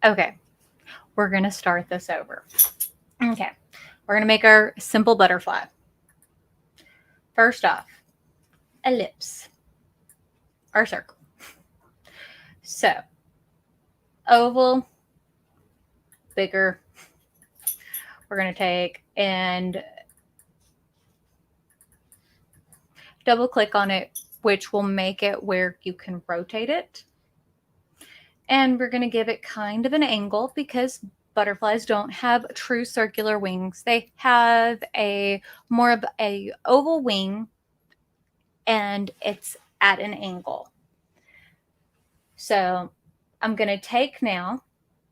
Okay, we're going to start this over. Okay, we're going to make our simple butterfly. First off, ellipse or circle. So, oval, bigger. We're going to take and double click on it, which will make it where you can rotate it. And we're going to give it kind of an angle because butterflies don't have true circular wings. They have a more of a oval wing, and it's at an angle. So I'm going to take now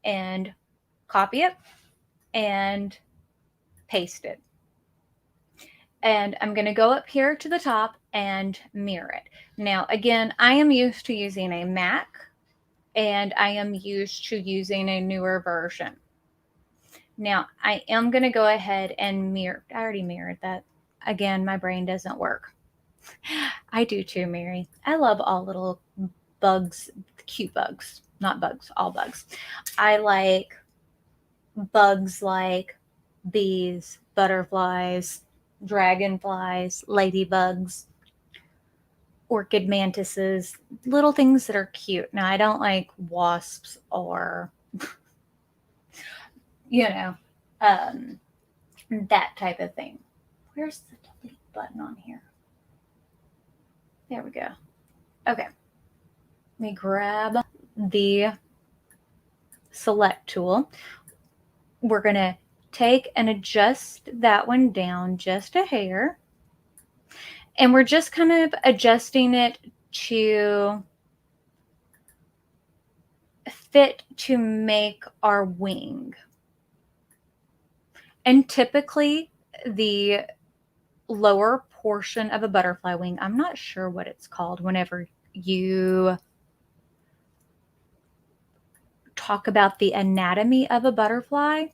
and copy it and paste it. And I'm going to go up here to the top and mirror it. Now, again, I am used to using a Mac, and I am used to using a newer version. Now, I am going to go ahead and mirror. I already mirrored that. Again, my brain doesn't work. I do too, Mary. I love all little bugs, cute bugs, not bugs, all bugs. I like bugs like bees, butterflies, dragonflies, ladybugs, orchid mantises, little things that are cute. Now, I don't like wasps or, that type of thing. Where's the delete button on here? There we go. Okay. Let me grab the select tool. We're going to take and adjust that one down just a hair. And we're just kind of adjusting it to fit to make our wing. And typically the lower portion of a butterfly wing, I'm not sure what it's called whenever you talk about the anatomy of a butterfly,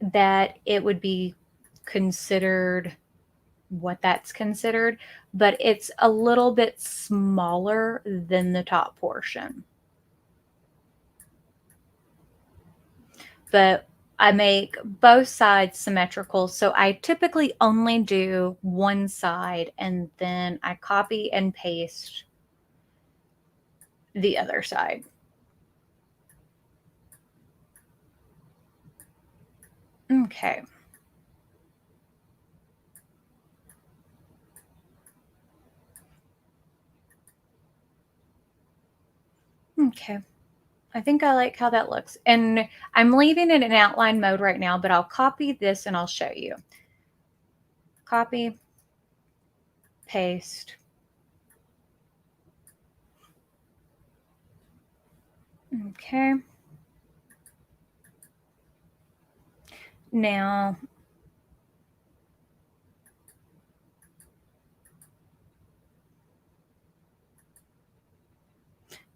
that it would be considered what that's considered, but it's a little bit smaller than the top portion. But I make both sides symmetrical, so I typically only do one side and then I copy and paste the other side. Okay. Okay. I think I like how that looks. And I'm leaving it in outline mode right now, but I'll copy this and I'll show you. Copy, paste. Okay. Now,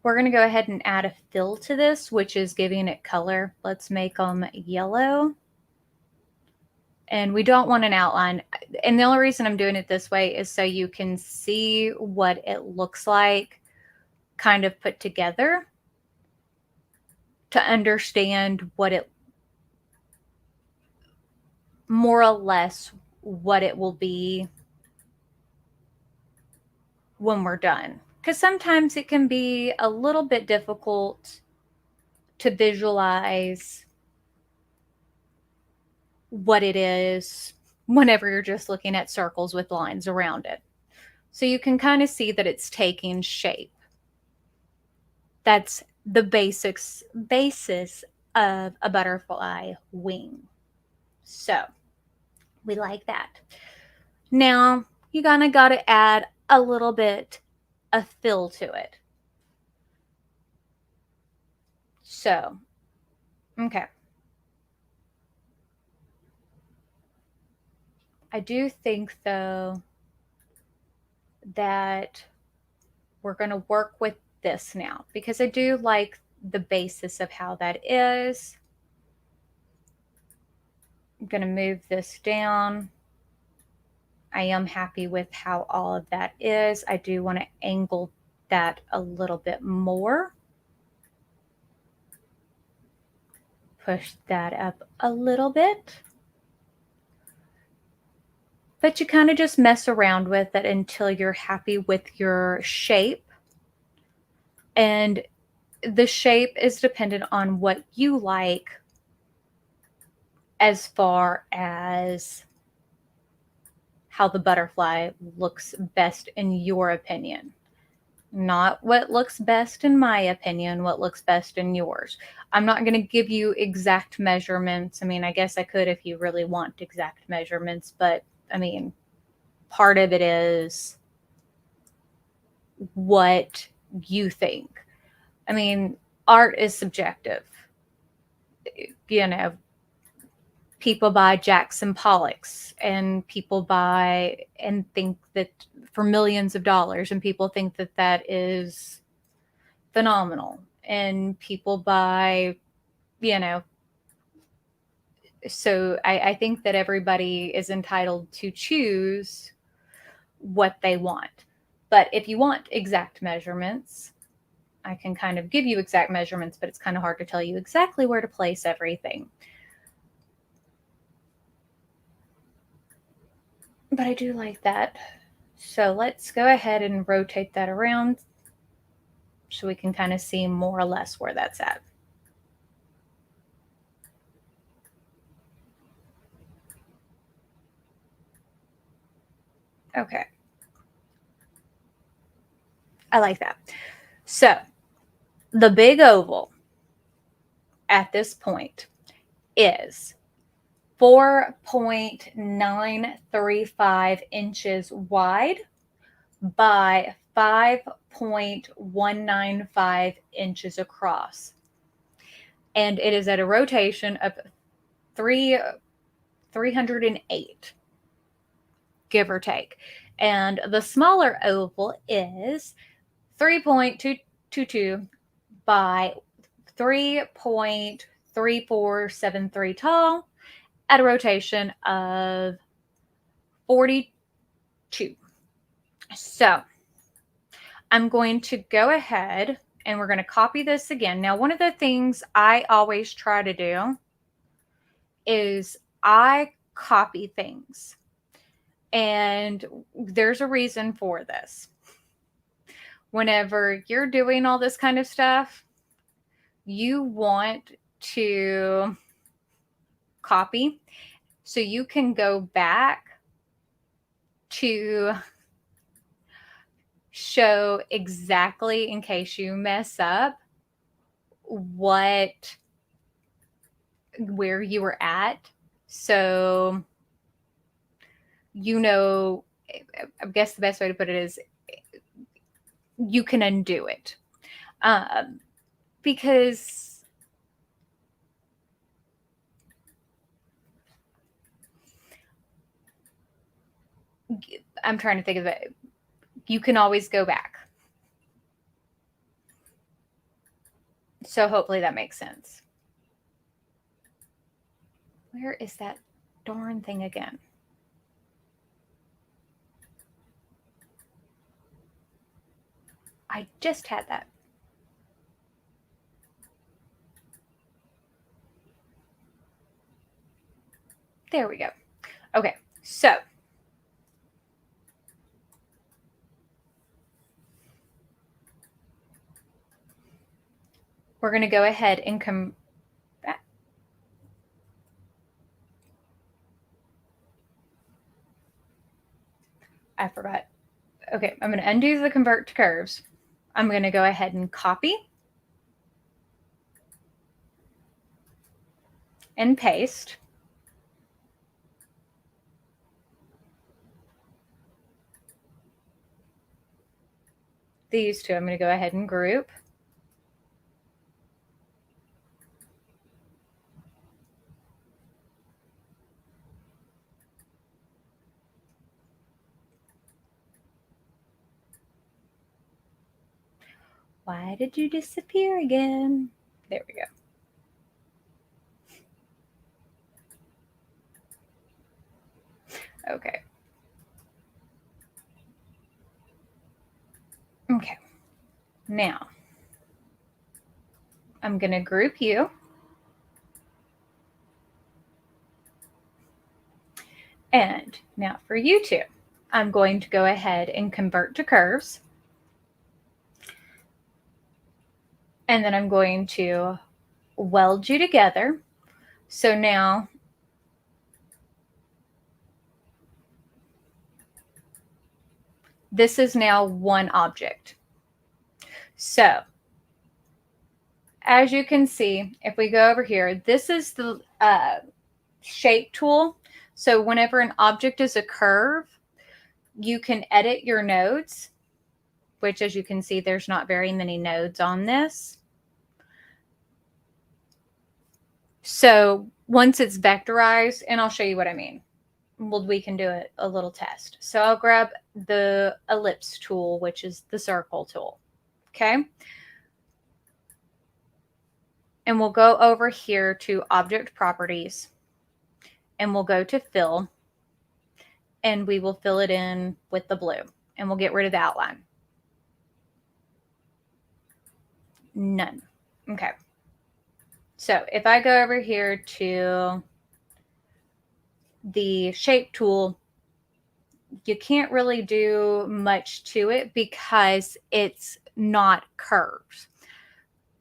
we're going to go ahead and add a fill to this, which is giving it color. Let's make them yellow. And we don't want an outline. And the only reason I'm doing it this way is so you can see what it looks like kind of put together, to understand what it, more or less what it will be when we're done. Because sometimes it can be a little bit difficult to visualize what it is whenever you're just looking at circles with lines around it. So you can kind of see that it's taking shape. That's the basis of a butterfly wing. So we like that. Now you kind of got to add a little bit of fill to it. So, okay. I do think, though, that we're going to work with this now because I do like the basis of how that is. I'm going to move this down. I am happy with how all of that is. I do want to angle that a little bit more. Push that up a little bit. But you kind of just mess around with it until you're happy with your shape. And the shape is dependent on what you like as far as how the butterfly looks best in your opinion. Not what looks best in my opinion, what looks best in yours. I'm not going to give you exact measurements. I mean, I guess I could if you really want exact measurements, but I mean, part of it is what you think. I mean, art is subjective. You know, people buy Jackson Pollocks and people buy and think that for millions of dollars, and people think that that is phenomenal. And people buy, you know, so I think that everybody is entitled to choose what they want. But if you want exact measurements, I can kind of give you exact measurements, but it's kind of hard to tell you exactly where to place everything. But I do like that. So let's go ahead and rotate that around so we can kind of see more or less where that's at. Okay. I like that. So the big oval at this point is 4.935 inches wide by 5.195 inches across. And it is at a rotation of 308, give or take. And the smaller oval is 3.222 by 3.3473 tall at a rotation of 42. So I'm going to go ahead and we're going to copy this again. Now, one of the things I always try to do is I copy things. And there's a reason for this. Whenever you're doing all this kind of stuff, you want to copy so you can go back to show exactly, in case you mess up, where you were at. So, you know, I guess the best way to put it is you can undo it. Because I'm trying to think of it. You can always go back. So hopefully that makes sense. Where is that darn thing again? I just had that. There we go. Okay, so we're going to go ahead and come back. I forgot. Okay, I'm going to undo the convert to curves. I'm going to go ahead and copy and paste. These two I'm going to go ahead and group. Why did you disappear again? There we go. Okay. Okay. Now, I'm going to group you. And now for you two, I'm going to go ahead and convert to curves. And then I'm going to weld you together. So now this is now one object. So as you can see, if we go over here, this is the shape tool. So whenever an object is a curve, you can edit your nodes, which as you can see, there's not very many nodes on this. So once it's vectorized, and I'll show you what I mean. Well, we can do a little test. So I'll grab the ellipse tool, which is the circle tool. Okay. And we'll go over here to object properties and we'll go to fill and we will fill it in with the blue and we'll get rid of the outline. None. Okay. So if I go over here to the shape tool, you can't really do much to it because it's not curves.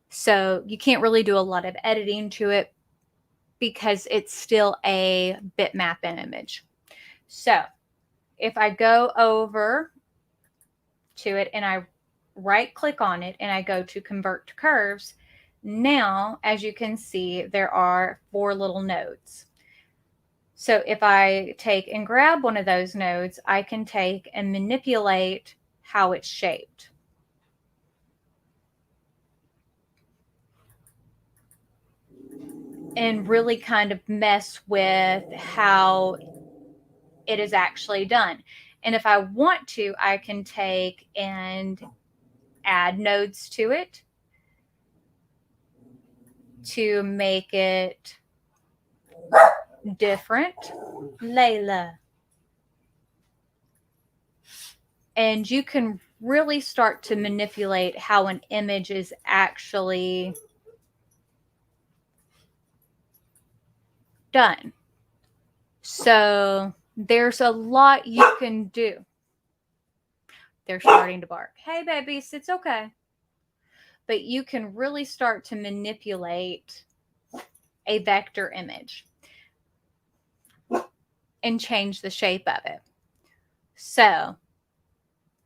So you can't really do a lot of editing to it because it's still a bitmap image. So if I go over to it and I right click on it and I go to convert to curves, now as you can see there are 4 little nodes. So if I take and grab one of those nodes, I can take and manipulate how it's shaped. And really kind of mess with how it is actually done. And if I want to, I can take and add nodes to it to make it different. Layla. And you can really start to manipulate how an image is actually done. So there's a lot you can do. They're starting to bark. Hey, babies, it's okay. But you can really start to manipulate a vector image and change the shape of it. So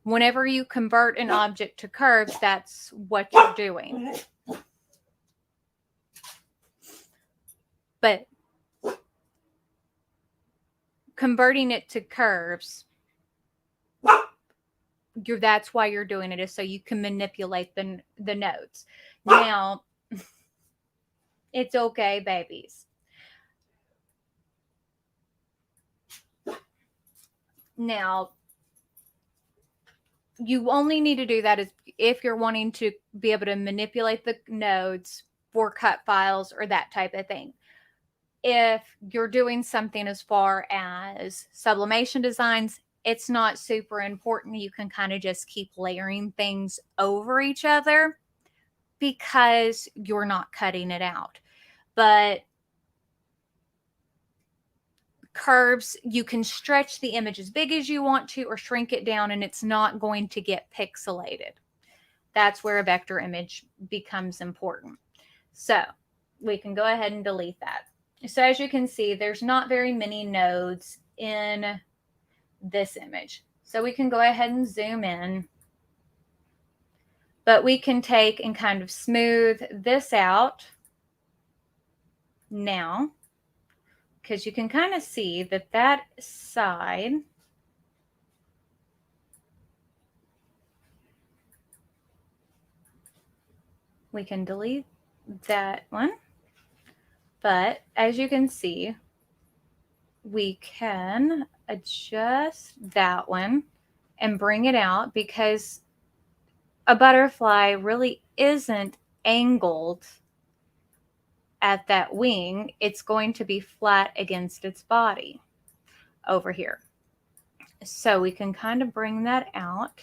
whenever you convert an object to curves, that's what you're doing. But converting it to curves, that's why you're doing it, is so you can manipulate the nodes. Now, it's okay, babies. Now, you only need to do that if you're wanting to be able to manipulate the nodes for cut files or that type of thing. If you're doing something as far as sublimation designs, it's not super important. You can kind of just keep layering things over each other because you're not cutting it out. But curves, you can stretch the image as big as you want to or shrink it down and it's not going to get pixelated. That's where a vector image becomes important. So we can go ahead and delete that. So as you can see, there's not very many nodes in this image. So we can go ahead and zoom in. But we can take and kind of smooth this out now, because you can kind of see that that side we can delete that one. But as you can see, we can adjust that one and bring it out because a butterfly really isn't angled at that wing. It's going to be flat against its body over here. So we can kind of bring that out.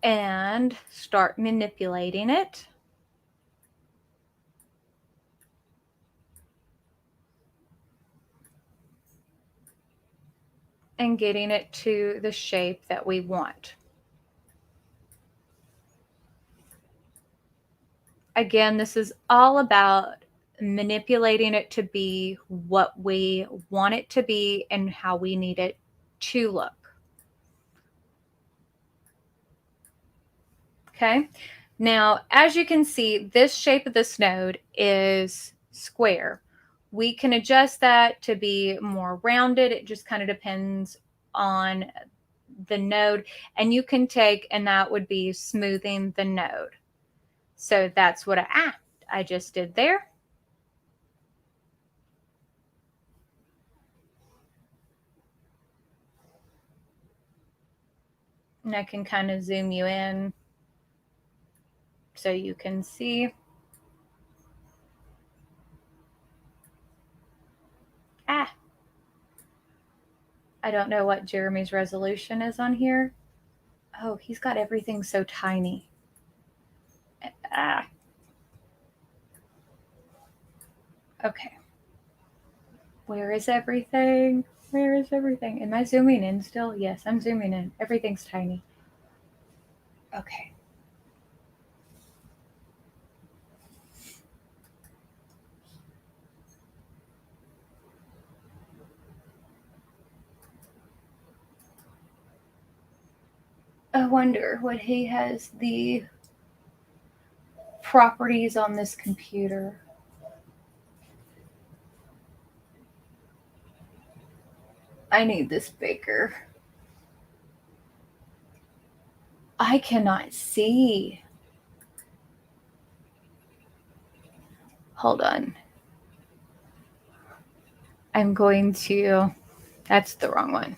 and start manipulating it. And getting it to the shape that we want. Again, this is all about manipulating it to be what we want it to be and how we need it to look. Okay, now as you can see, this shape of this node is square. We can adjust that to be more rounded. It just kind of depends on the node, and you can take, and that would be smoothing the node. So that's what I just did there. And I can kind of zoom you in so you can see. I don't know what Jeremy's resolution is on here. Oh, he's got everything so tiny. Okay. Where is everything? Where is everything? Am I zooming in still? Yes, I'm zooming in. Everything's tiny. Okay. I wonder what he has the properties on this computer. I need this bigger. I cannot see. Hold on. I'm going to, that's the wrong one.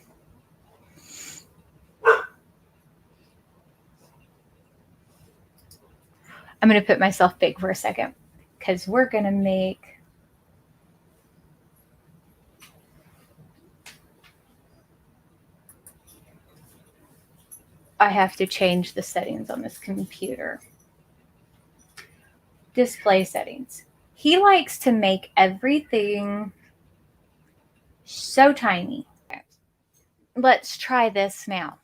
I'm going to put myself big for a second because we're going to make, I have to change the settings on this computer. Display settings. He likes to make everything so tiny. Okay. Let's try this now.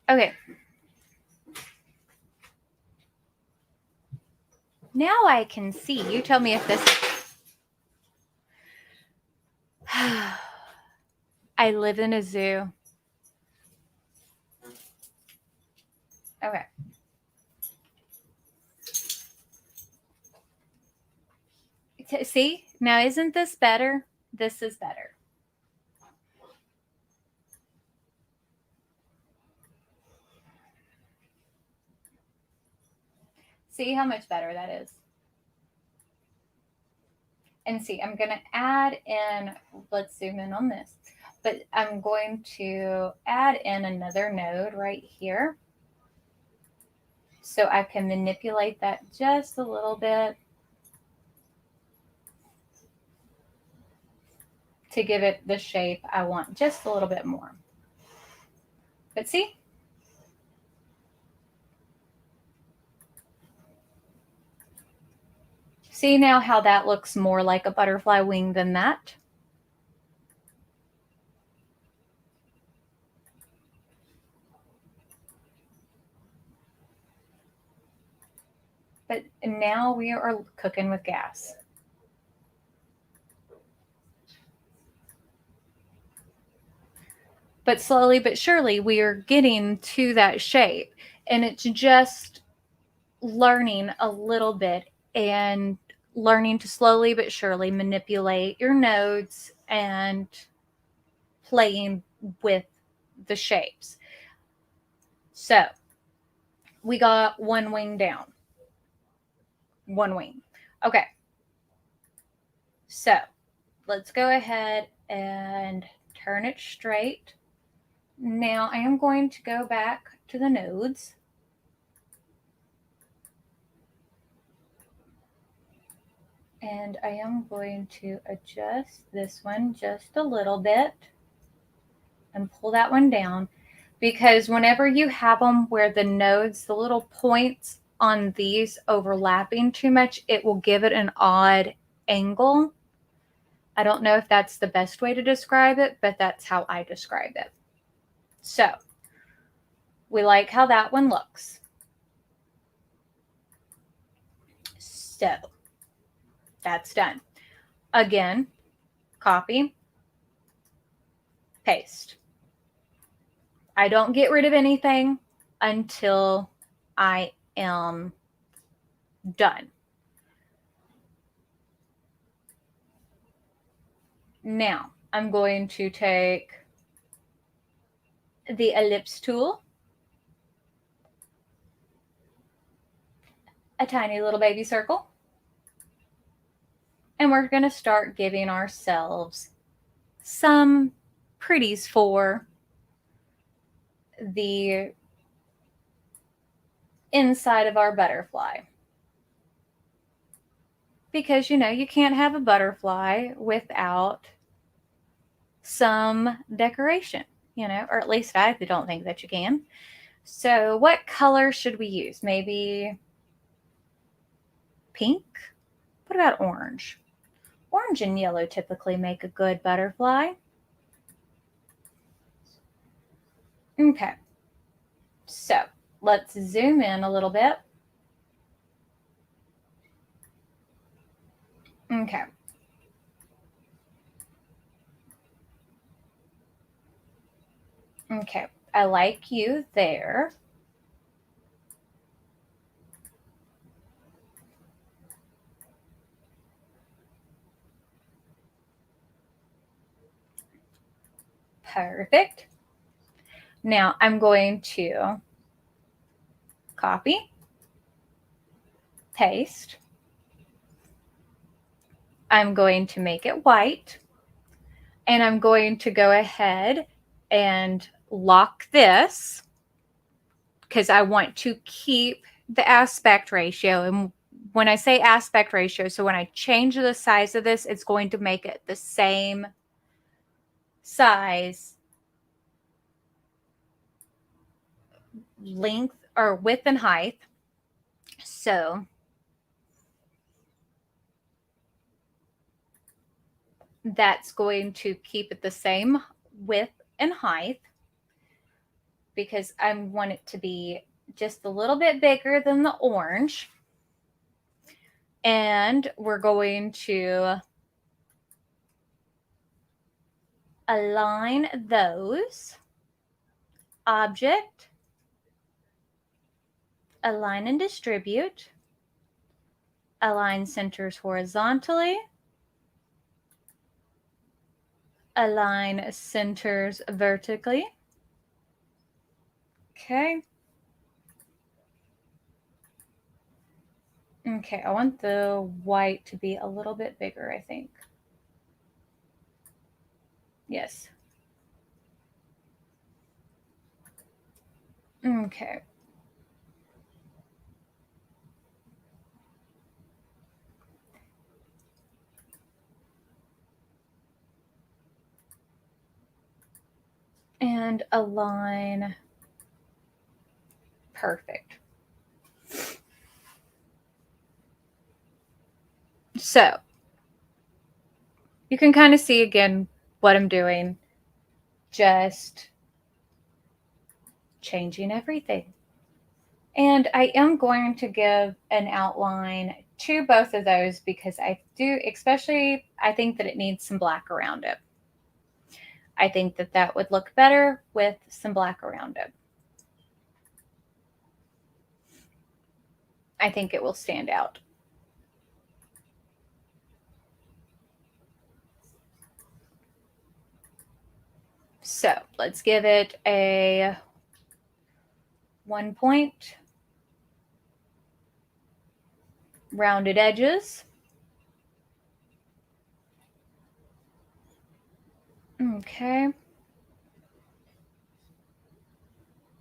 Okay. Now I can see. You tell me if this. I live in a zoo. Okay. See? Now isn't this better? This is better. See how much better that is? And see, I'm going to add in, let's zoom in on this, but I'm going to add in another node right here. So I can manipulate that just a little bit to give it the shape I want just a little bit more. But see? See now how that looks more like a butterfly wing than that? But now we are cooking with gas. But slowly but surely we are getting to that shape, and it's just learning a little bit and learning to slowly but surely manipulate your nodes and playing with the shapes. So we got one wing down. One wing. Okay. So let's go ahead and turn it straight. Now I am going to go back to the nodes. And I am going to adjust this one just a little bit. and pull that one down, because whenever you have them where the nodes, the little points on these overlapping too much, it will give it an odd angle. I don't know if that's the best way to describe it, but that's how I describe it. So we like how that one looks. So that's done. Again, copy, paste. I don't get rid of anything until I am done. Now I'm going to take the ellipse tool, a tiny little baby circle, and we're going to start giving ourselves some pretties for the inside of our butterfly. Because, you know, you can't have a butterfly without some decoration, you know, or at least I don't think that you can. So what color should we use? Maybe pink? What about orange? Orange and yellow typically make a good butterfly. Okay, so let's zoom in a little bit. Okay. Okay, I like you there. Perfect. Now I'm going to copy, paste. I'm going to make it white, and I'm going to go ahead and lock this because I want to keep the aspect ratio. And when I say aspect ratio, so when I change the size of this, it's going to make it the same size, length, or width and height. So that's going to keep it the same width and height, because I want it to be just a little bit bigger than the orange. And we're going to align those. Object, align and distribute, align centers horizontally, align centers vertically. Okay. Okay, I want the white to be a little bit bigger, I think. Yes. Okay. And align. Perfect. So you can kind of see again what I'm doing. Just changing everything. And I am going to give an outline to both of those because I do, especially, I think that it needs some black around it. I think that that would look better with some black around it. I think it will stand out. So let's give it a 1 point, rounded edges. Okay.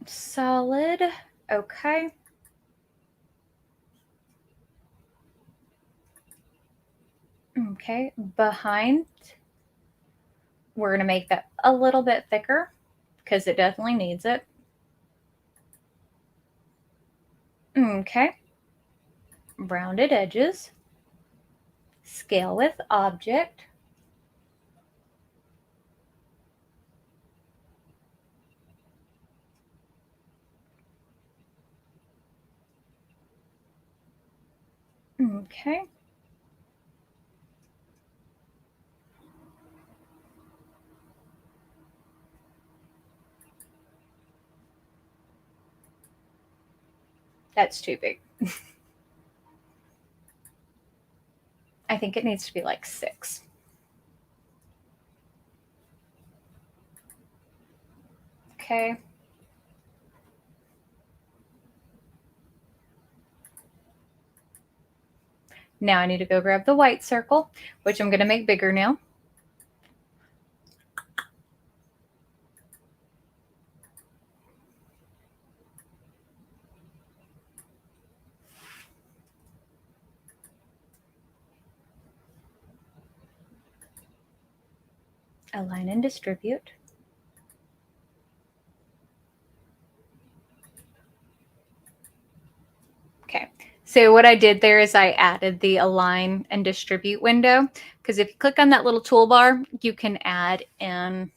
Solid. Okay. Okay. Behind, we're going to make that a little bit thicker. because it definitely needs it. Okay. Rounded edges. Scale with object. Okay. That's too big. I think it needs to be like 6. Okay. Now I need to go grab the white circle, which I'm going to make bigger now. Align and distribute. Okay, so what I did there is I added the align and distribute window, because if you click on that little toolbar, you can add in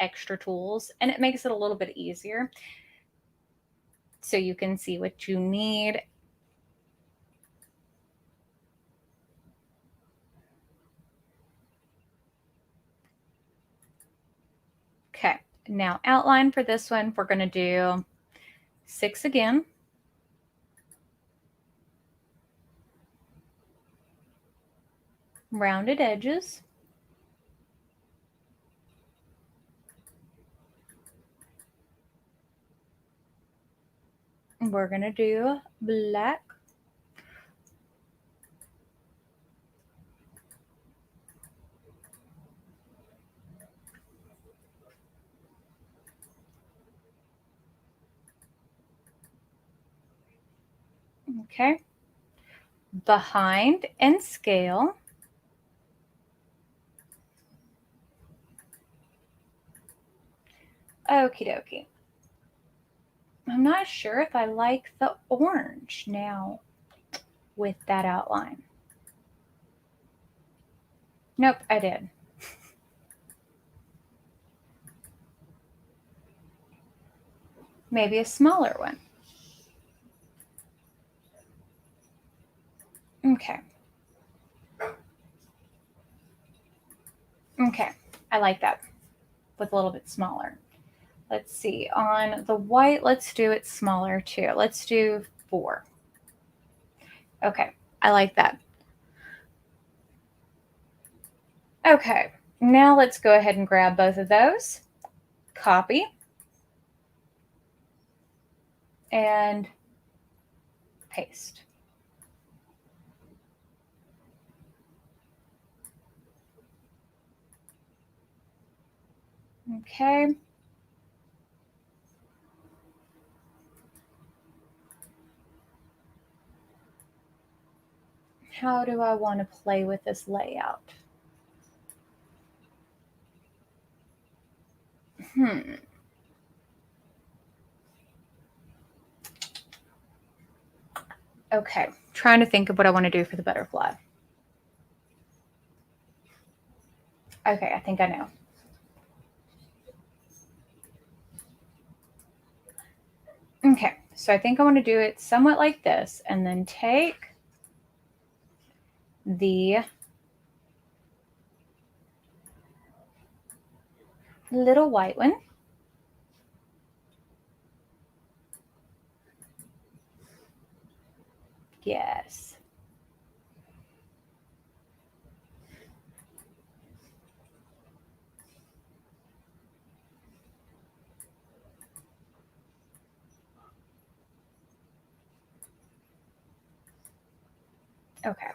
extra tools and it makes it a little bit easier so you can see what you need. Okay, now outline for this one, we're going to do 6 again. Rounded edges. We're going to do black. Okay. Behind and scale. Okie dokie. I'm not sure if I like the orange now with that outline. Nope, I did. Maybe a smaller one. Okay. Okay, I like that with a little bit smaller. Let's see, on the white, let's do it smaller too. Let's do 4. Okay, I like that. Okay, now let's go ahead and grab both of those, copy, and paste. Okay. How do I want to play with this layout? Okay, trying to think of what I want to do for the butterfly. Okay, I think I know. Okay, so I think I want to do it somewhat like this, and then take the little white one. Yes. Okay.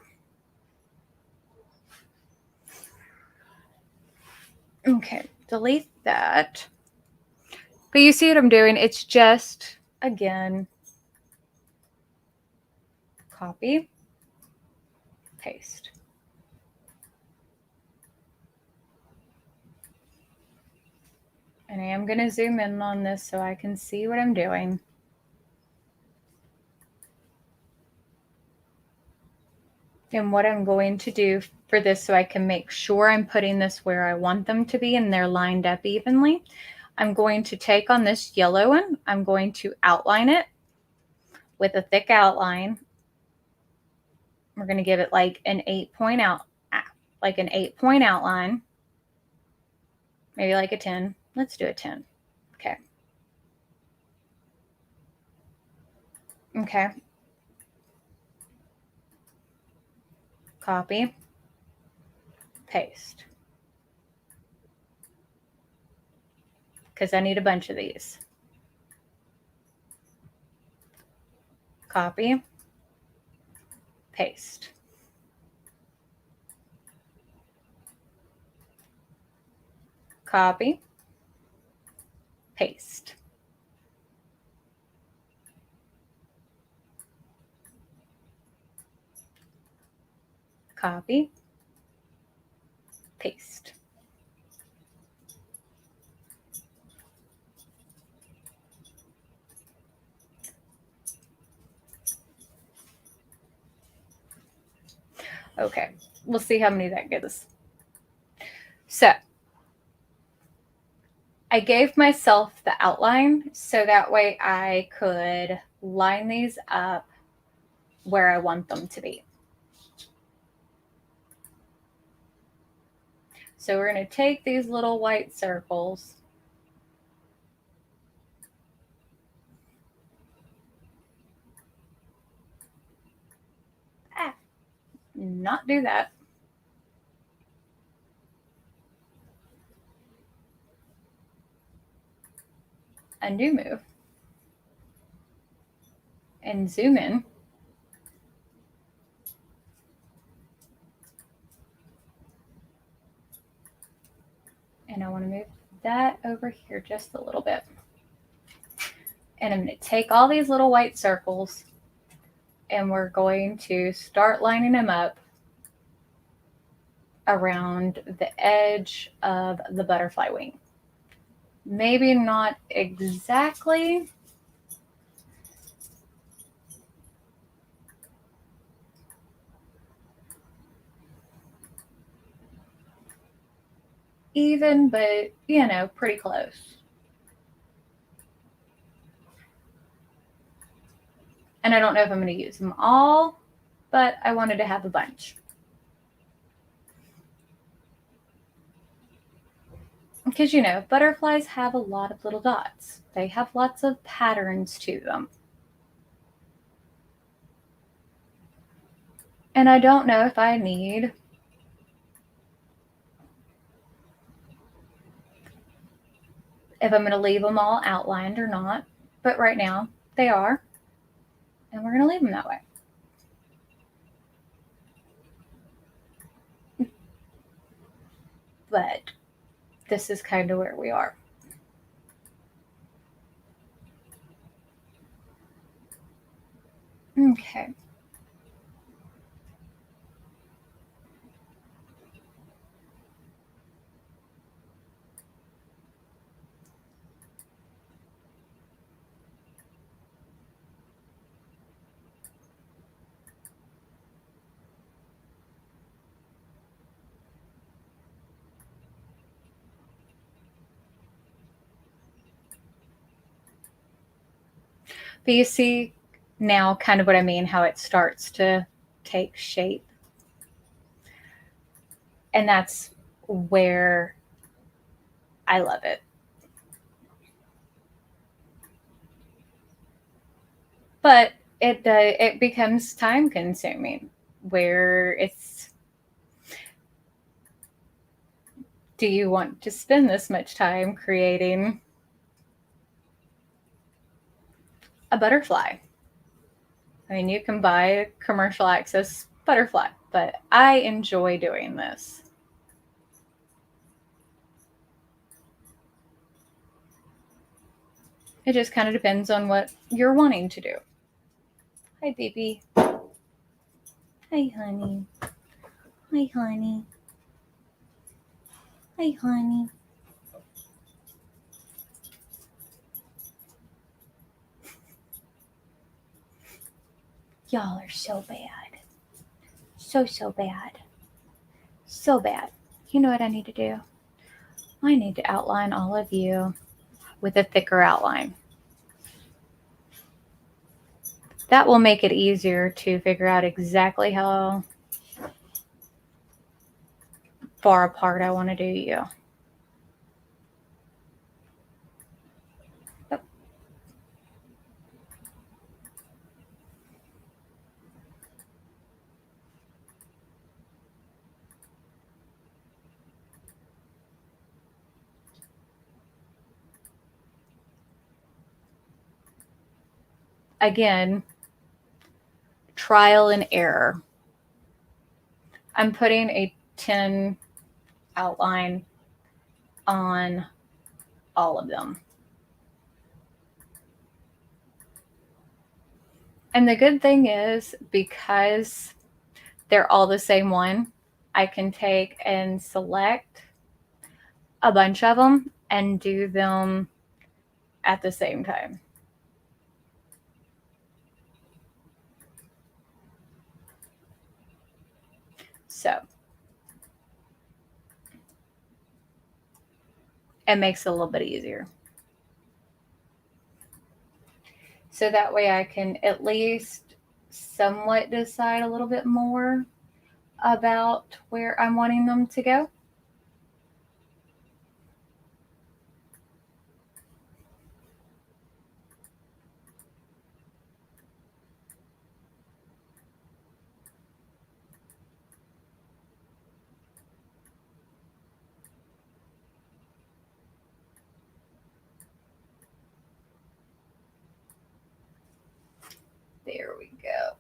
Okay, delete that. But you see what I'm doing? It's just, again, copy, paste. And I am going to zoom in on this so I can see what I'm doing. And what I'm going to do for this so I can make sure I'm putting this where I want them to be and they're lined up evenly, I'm going to take on this yellow one, I'm going to outline it with a thick outline. We're going to give it like an 8-point outline, maybe like a 10. Let's do a 10. Okay. Okay. Copy, paste. Because I need a bunch of these. Copy, paste. Copy, paste. Copy, paste. Okay, we'll see how many that gives us. So I gave myself the outline so that way I could line these up where I want them to be. So we're going to take these little white circles not do that. Undo move. And zoom in. And I want to move that over here just a little bit. And I'm going to take all these little white circles and we're going to start lining them up around the edge of the butterfly wing. Maybe not exactly. Even, but you know, pretty close. And I don't know if I'm going to use them all, but I wanted to have a bunch. Because, you know, butterflies have a lot of little dots. They have lots of patterns to them. And I don't know if I need if I'm going to leave them all outlined or not. But right now, they are. And we're going to leave them that way. But this is kind of where we are. Okay. But you see now kind of what I mean, how it starts to take shape. And that's where I love it. But it becomes time consuming where it's, do you want to spend this much time creating a butterfly? I mean, you can buy a commercial access butterfly, but I enjoy doing this. It just kind of depends on what you're wanting to do. Hi, baby. Hi, honey. Hi, honey. Hi, honey. Y'all are so bad. So bad. So bad. You know what I need to do? I need to outline all of you with a thicker outline. That will make it easier to figure out exactly how far apart I want to do you. Again, trial and error. I'm putting a 10 outline on all of them. And the good thing is, because they're all the same one, I can take and select a bunch of them and do them at the same time. So it makes it a little bit easier. So that way I can at least somewhat decide a little bit more about where I'm wanting them to go. There we go.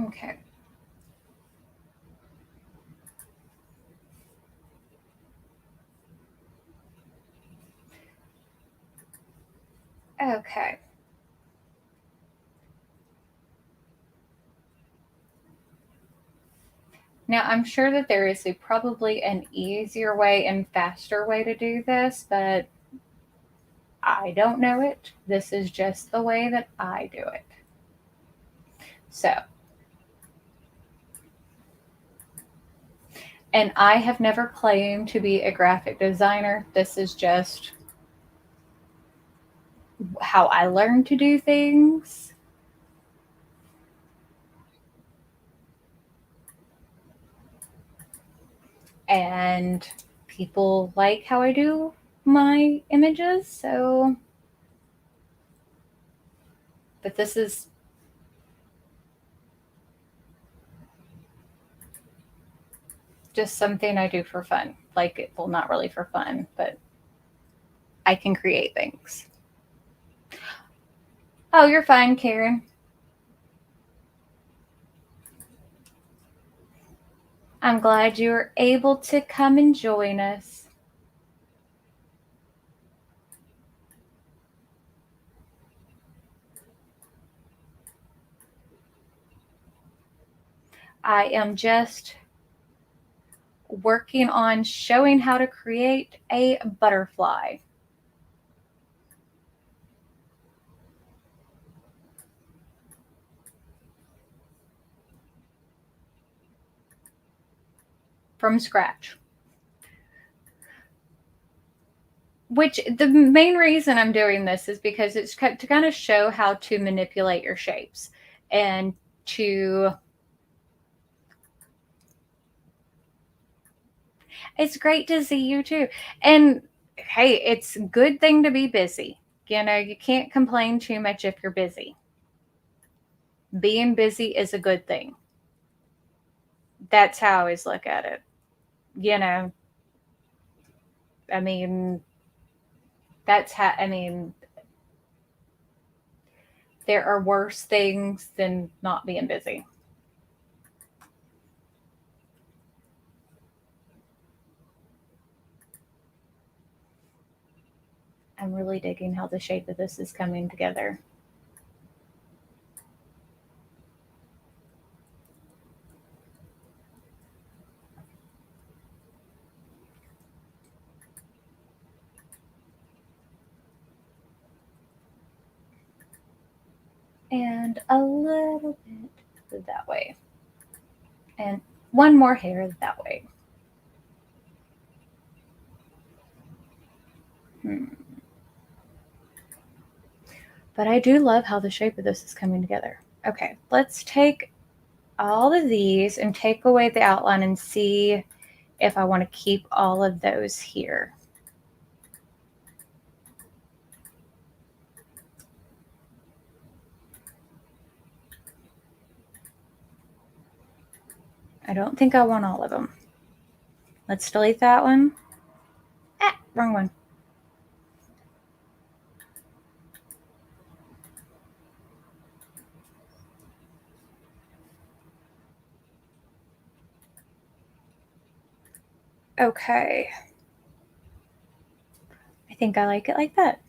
Okay. Okay. Now, I'm sure that there is probably an easier way and faster way to do this, but I don't know it. This is just the way that I do it. So, and I have never claimed to be a graphic designer. This is just how I learned to do things. And people like how I do my images, so. But this is just something I do for fun. Like, well, not really for fun, but I can create things. Oh, you're fine, Karen. I'm glad you were able to come and join us. I am just working on showing how to create a butterfly. From scratch. Which the main reason I'm doing this is because it's to kind of show how to manipulate your shapes and to. It's great to see you too. And hey, it's a good thing to be busy. You know, you can't complain too much if you're busy. Being busy is a good thing. That's how I always look at it. You know, I mean, that's how, I mean, there are worse things than not being busy. I'm really digging how the shape of this is coming together. and a little bit that way, and one more hair that way. But I do love how the shape of this is coming together. Okay, let's take all of these and take away the outline and see if I want to keep all of those here. I don't think I want all of them. Let's delete that one. Ah, wrong one. Okay. I think I like it like that.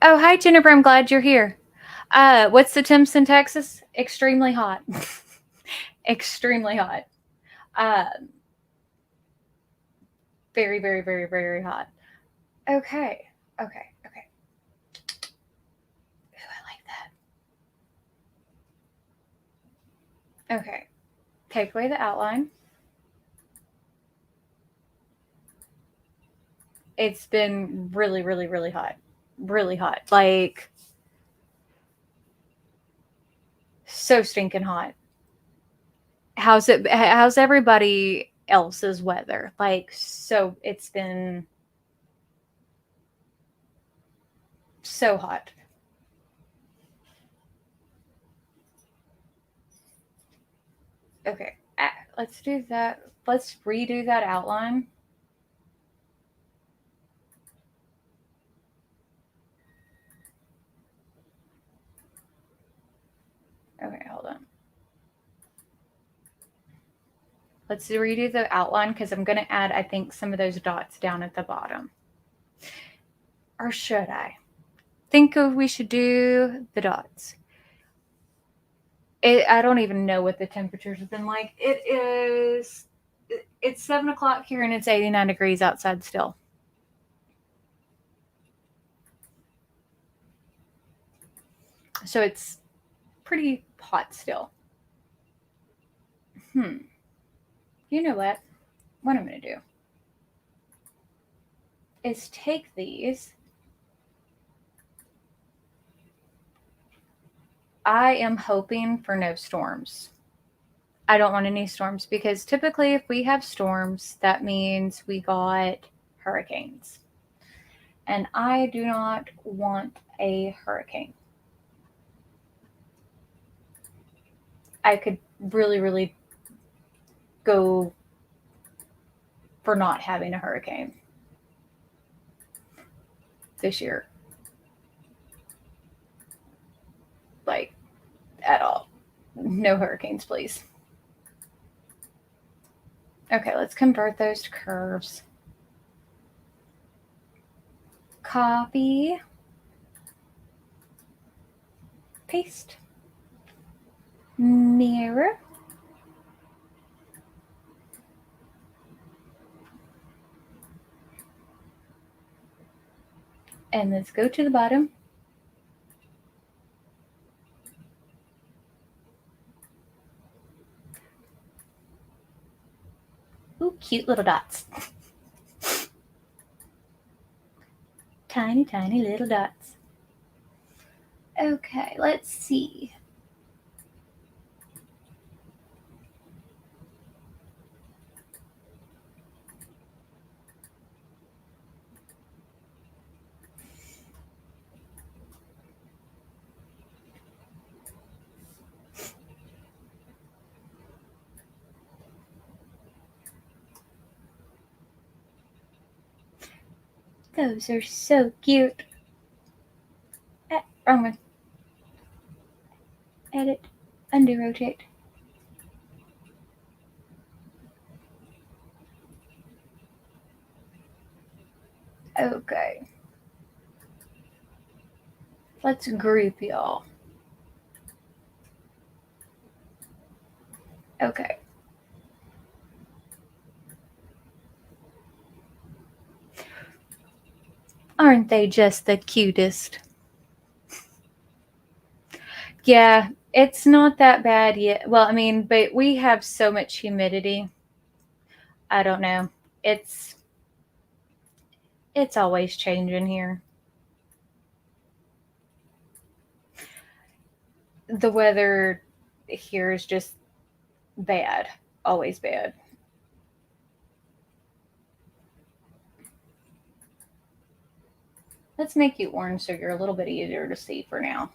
Oh, hi, Jennifer. I'm glad you're here. What's the temps in Texas? Extremely hot. Extremely hot. Very, very, very, very hot. Okay. Okay. Okay. Ooh, I like that. Okay. Take away the outline. It's been really, really, really hot. Really hot. Like, so stinking hot. How's everybody else's weather? Like, so it's been so hot. Okay, let's do that. Let's redo that outline. Okay, hold on. Let's redo the outline because I'm going to add, I think, some of those dots down at the bottom. Or should I? Think we should do the dots. I don't even know what the temperatures have been like. It's 7 o'clock here and it's 89 degrees outside still. So it's pretty hot still. You know what? What I'm going to do is take these. I am hoping for no storms. I don't want any storms because typically if we have storms, that means we got hurricanes. And I do not want a hurricane. I could really, really go for not having a hurricane this year. Like, at all. No hurricanes, please. Okay, let's convert those to curves. Copy. Paste. Mirror. And let's go to the bottom. Ooh, cute little dots. Tiny, tiny little dots. Okay, let's see. Those are so cute. Wrong one. Edit, undo, rotate. Okay. Let's group y'all. Okay. Aren't they just the cutest? Yeah, it's not that bad yet. Well, I mean, but we have so much humidity. I don't know. It's always changing here. The weather here is just bad. Always bad. Let's make you orange so you're a little bit easier to see for now.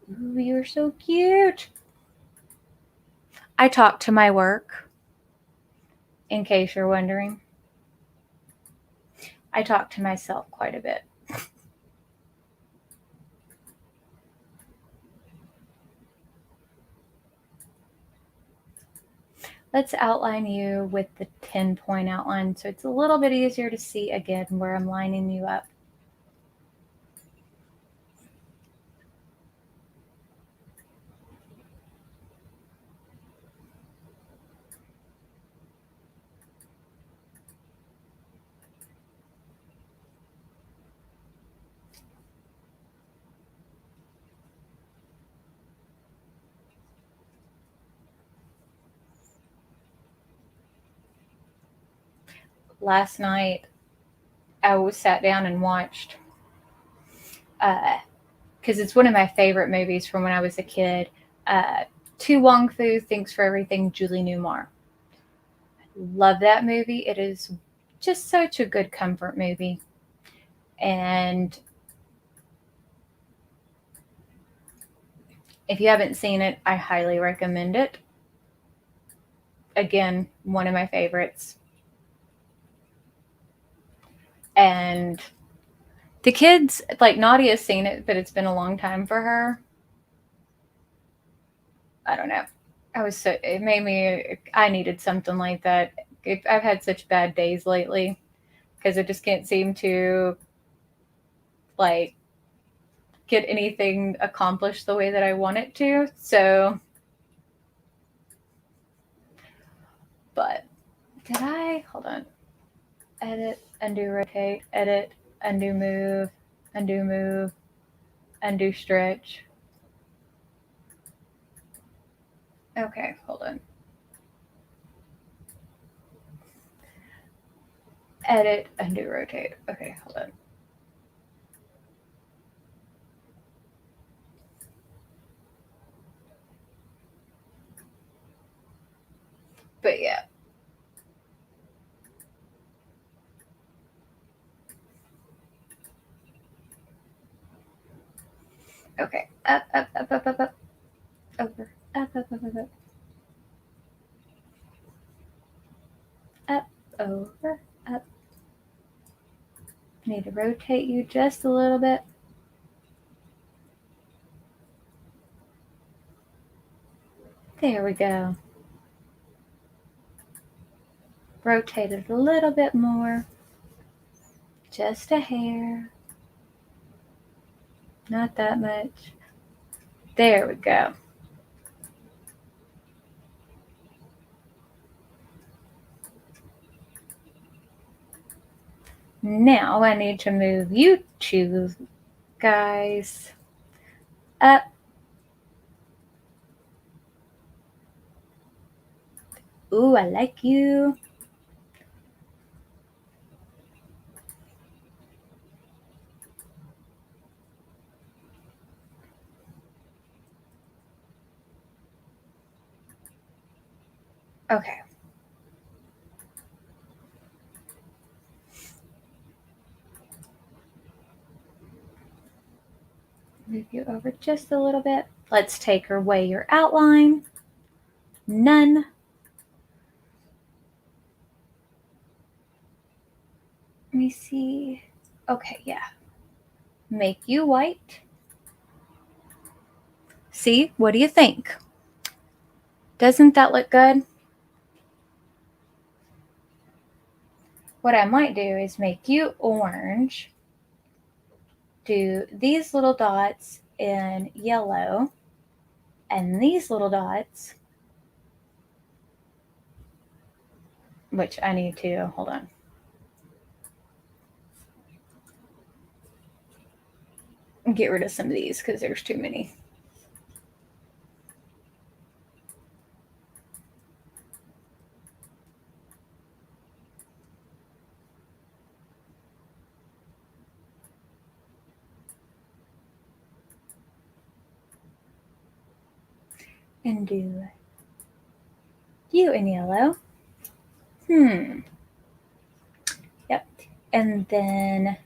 Ooh, you're so cute. I talk to my work, in case you're wondering. I talk to myself quite a bit. Let's outline you with the 10-point outline so it's a little bit easier to see again where I'm lining you up. Last night, I was sat down and watched, because it's one of my favorite movies from when I was a kid, To Wong Fu, Thanks for Everything, Julie Newmar. Love that movie. It is just such a good comfort movie. And if you haven't seen it, I highly recommend it. Again, one of my favorites. And the kids, like Nadia's seen it, but it's been a long time for her. I don't know. It made me, I needed something like that. I've had such bad days lately because I just can't seem to, like, get anything accomplished the way that I want it to. So, but hold on. Edit, undo, rotate, edit, undo, move, undo, stretch. Okay, hold on. Edit, undo, rotate. Okay, hold on. But yeah. Okay. Up, up, up, up, up, up. Over. Up, up, up, up, up. Up, over, up. Need to rotate you just a little bit. There we go. Rotate it a little bit more. Just a hair. Not that much. There we go. Now I need to move you two guys up. Ooh, I like you. Okay. Move you over just a little bit. Let's take away your outline. None. Let me see. Okay, yeah. Make you white. See, what do you think? Doesn't that look good? What I might do is make you orange. Do these little dots in yellow and these little dots which I need to, hold on. Get rid of some of these because there's too many. And do you in yellow. Yep. And then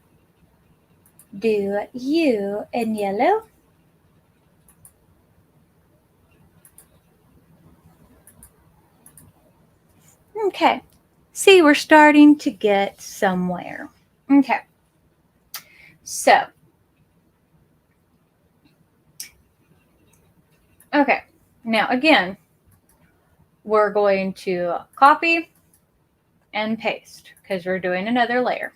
do you in yellow. Okay. See, we're starting to get somewhere. Okay. So, okay. Now, again, we're going to copy and paste because we're doing another layer.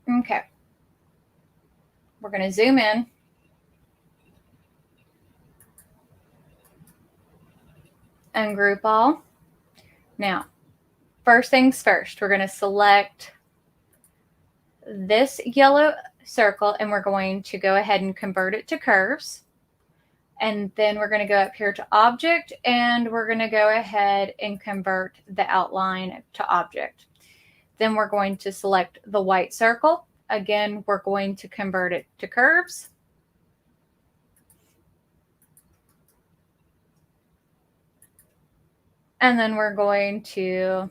Okay. We're going to zoom in. Ungroup all. Now, first things first, we're going to select this yellow circle and we're going to go ahead and convert it to curves. And then we're going to go up here to object and we're going to go ahead and convert the outline to object. Then we're going to select the white circle. Again, we're going to convert it to curves. And then we're going to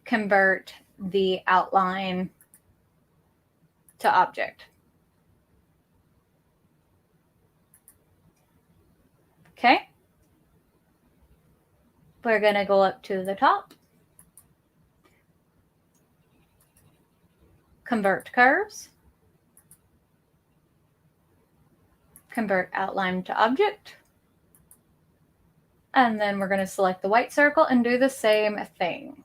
convert the outline to object. Okay. We're going to go up to the top. Convert curves. Convert outline to object. And then we're going to select the white circle and do the same thing.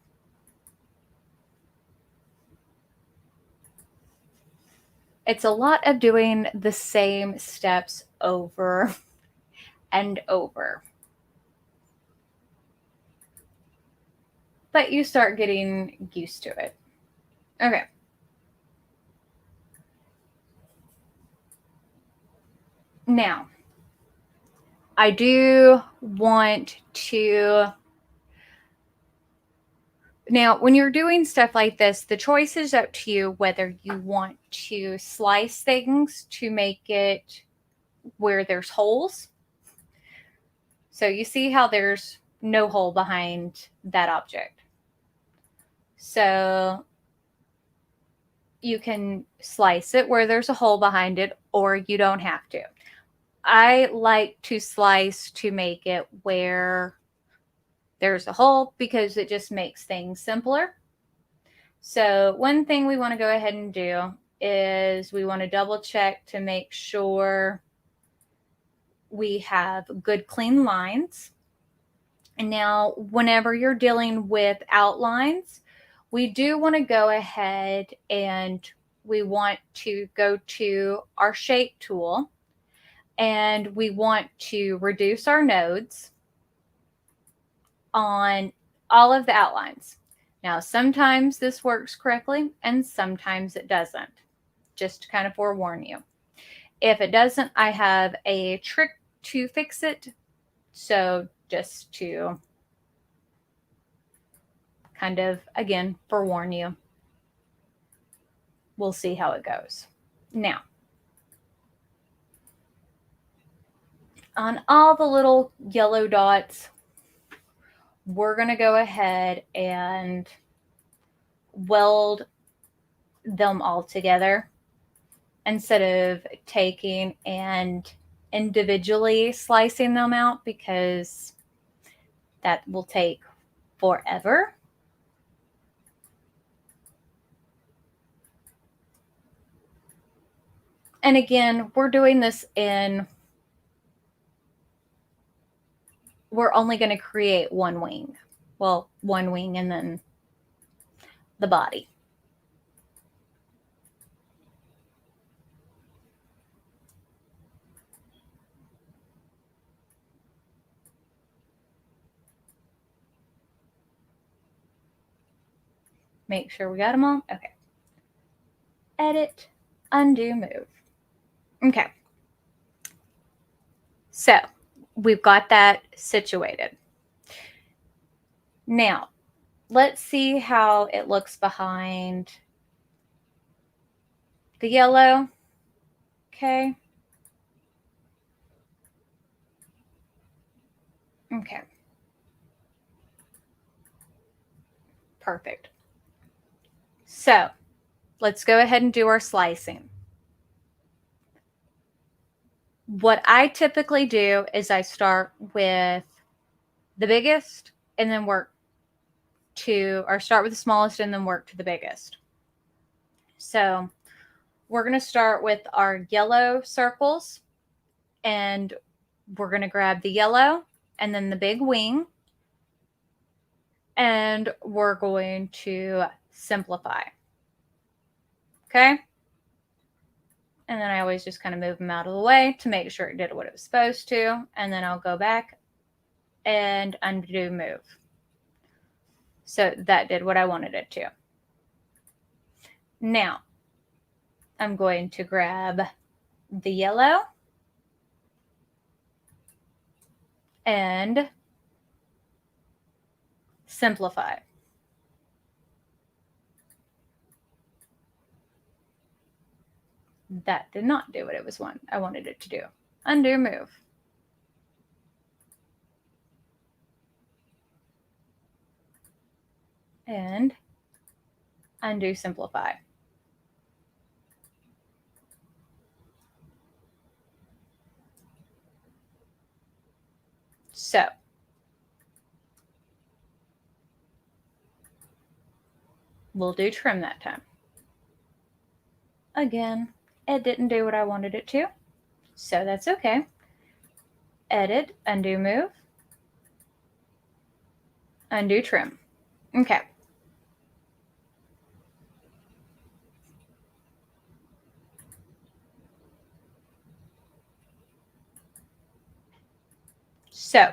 It's a lot of doing the same steps over and over. But you start getting used to it. Okay. Now, I do want to... Now, when you're doing stuff like this, the choice is up to you whether you want to slice things to make it where there's holes. So you see how there's no hole behind that object. So you can slice it where there's a hole behind it, or you don't have to. I like to slice to make it where there's a hole because it just makes things simpler. So one thing we want to go ahead and do is we want to double check to make sure we have good clean lines. And now whenever you're dealing with outlines, we do want to go ahead and we want to go to our shape tool and we want to reduce our nodes on all of the outlines. Now, sometimes this works correctly and sometimes it doesn't, just to kind of forewarn you. If it doesn't, I have a trick to fix it. So just to kind of, again, forewarn you. We'll see how it goes. Now, on all the little yellow dots, we're going to go ahead and weld them all together instead of taking and individually slicing them out, because that will take forever. And again, we're doing this we're only going to create one wing. Well, one wing and then the body. Make sure we got them all. Okay. Edit, undo, move. Okay. So we've got that situated. Now, let's see how it looks behind the yellow. Okay. Okay. Perfect. So let's go ahead and do our slicing. What I typically do is I start with the biggest and then work to, or start with the smallest and then work to the biggest. So we're going to start with our yellow circles, and we're going to grab the yellow and then the big wing, and we're going to simplify. Okay. And then I always just kind of move them out of the way to make sure it did what it was supposed to. And then I'll go back and undo move. So that did what I wanted it to. Now, I'm going to grab the yellow and simplify. That did not do what it was I wanted it to do. Undo move. And undo simplify. So we'll do trim that time. Again, it didn't do what I wanted it to, so that's okay. Edit, undo move, undo trim. Okay. So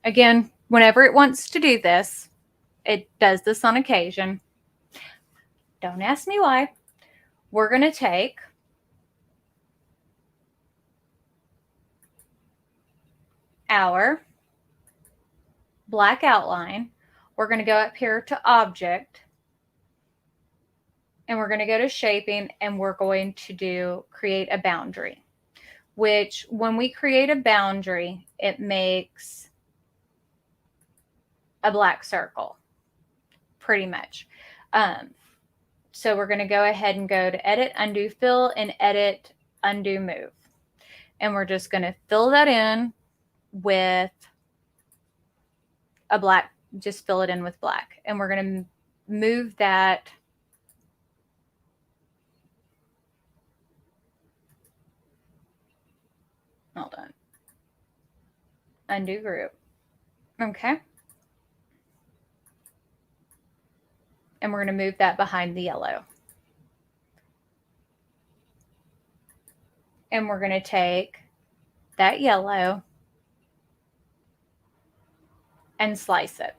again, whenever it wants to do this, it does this on occasion. Don't ask me why. We're going to take our black outline. We're going to go up here to Object, and we're going to go to Shaping, and we're going to create a boundary, which when we create a boundary, it makes a black circle, pretty much. So we're going to go ahead and go to Edit, Undo Fill, and Edit, Undo Move. And we're just going to fill that in with a black, just fill it in with black. And we're going to move that hold on. Undo group. Okay. And we're going to move that behind the yellow. And we're going to take that yellow and slice it.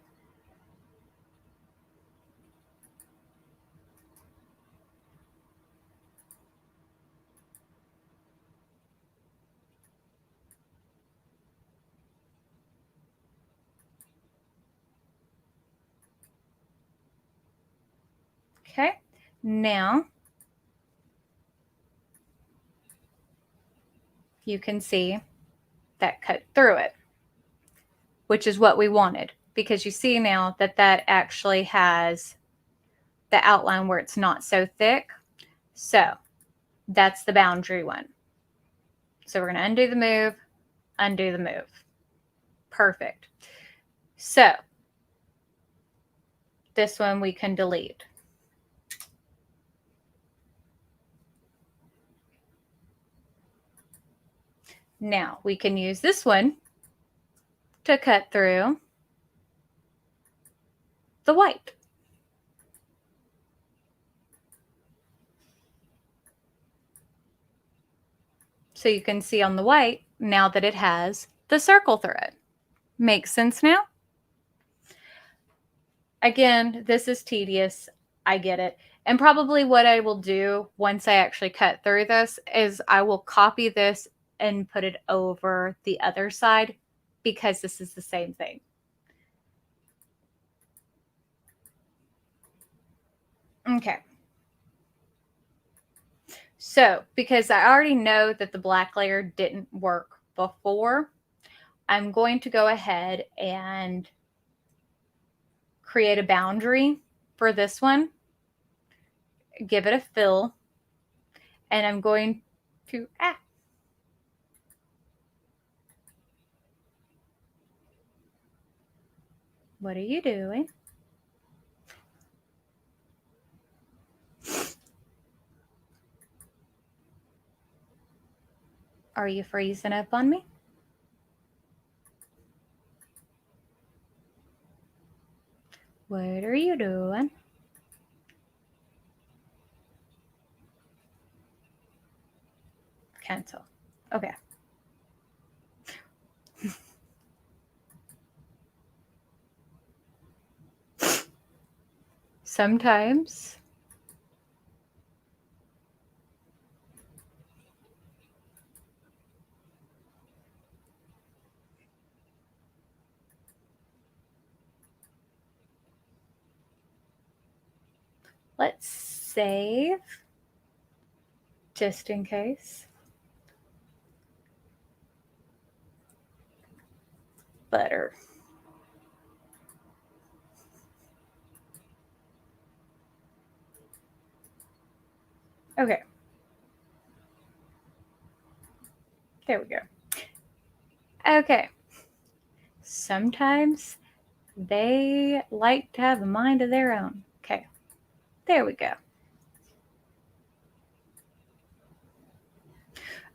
Okay, now you can see that cut through it, which is what we wanted, because you see now that that actually has the outline where it's not so thick. So that's the boundary one. So we're going to undo the move, undo the move. Perfect. So this one we can delete. Now we can use this one to cut through the white. so you can see on the white now that it has the circle thread. Makes sense now? Again, this is tedious. I get it. And probably what I will do once I actually cut through this is I will copy this and put it over the other side because this is the same thing. Okay. So, because I already know that the black layer didn't work before, I'm going to go ahead and create a boundary for this one, give it a fill, and I'm going to, what are you doing? Are you freezing up on me? What are you doing? Cancel. Okay. Sometimes let's save just in case. Butter. Okay. There we go. Okay. Sometimes they like to have a mind of their own. Okay. There we go.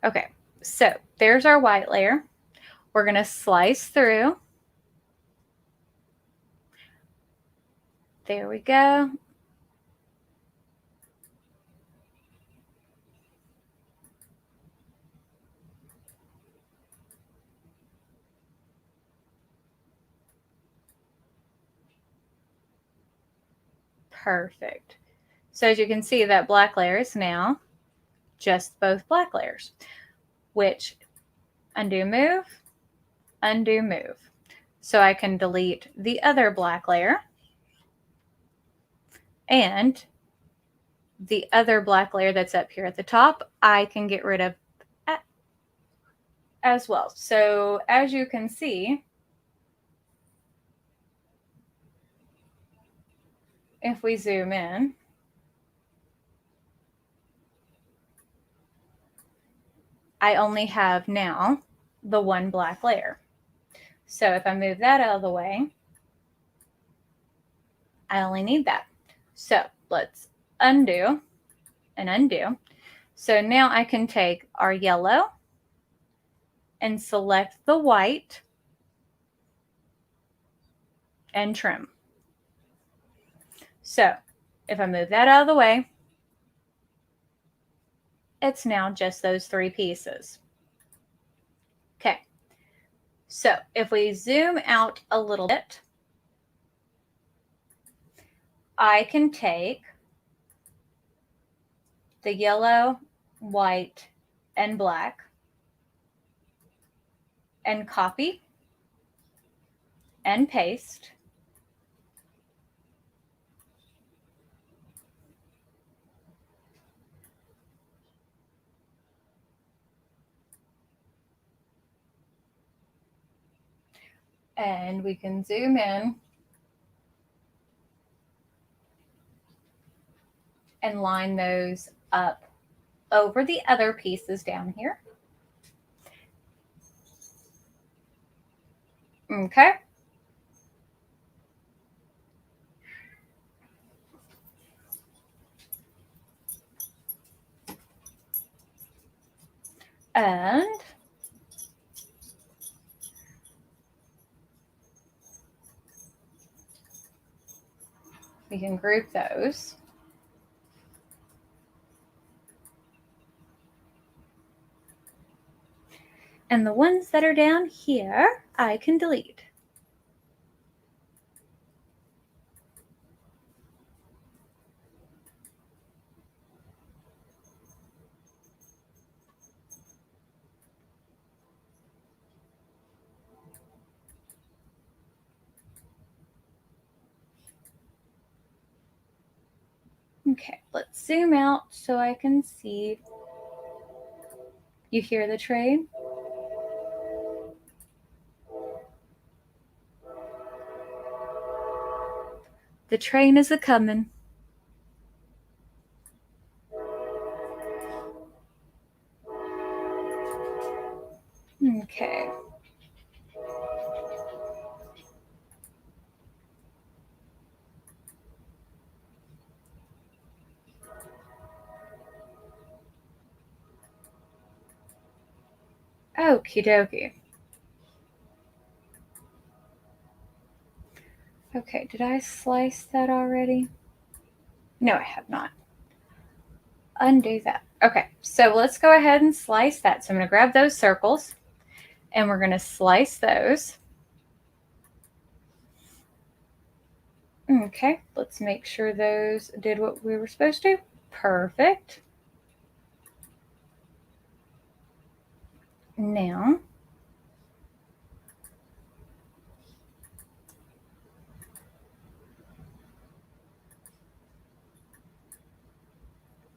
Okay. So there's our white layer. We're going to slice through. There we go. Perfect. So as you can see, that black layer is now just both black layers, which undo, move, undo, move. So I can delete the other black layer and the other black layer that's up here at the top, I can get rid of as well. So as you can see, if we zoom in, I only have now the one black layer. So if I move that out of the way, I only need that. So let's undo and undo. So now I can take our yellow and select the white and trim. So if I move that out of the way, it's now just those three pieces. Okay. So if we zoom out a little bit, I can take the yellow, white, and black and copy and paste. And we can zoom in and line those up over the other pieces down here. Okay. And we can group those. And the ones that are down here, I can delete. Okay, let's zoom out so I can see. You hear the train? The train is a-comin'. Okay. Okie dokie. Okay, did I slice that already? No, I have not. Undo that. Okay, so let's go ahead and slice that. So I'm going to grab those circles and we're going to slice those. Okay, let's make sure those did what we were supposed to. Perfect. Now,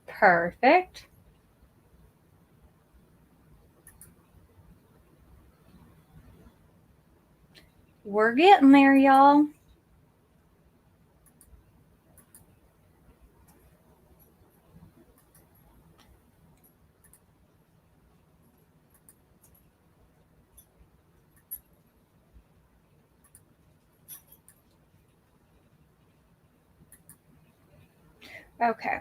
perfect. We're getting there, y'all. Okay,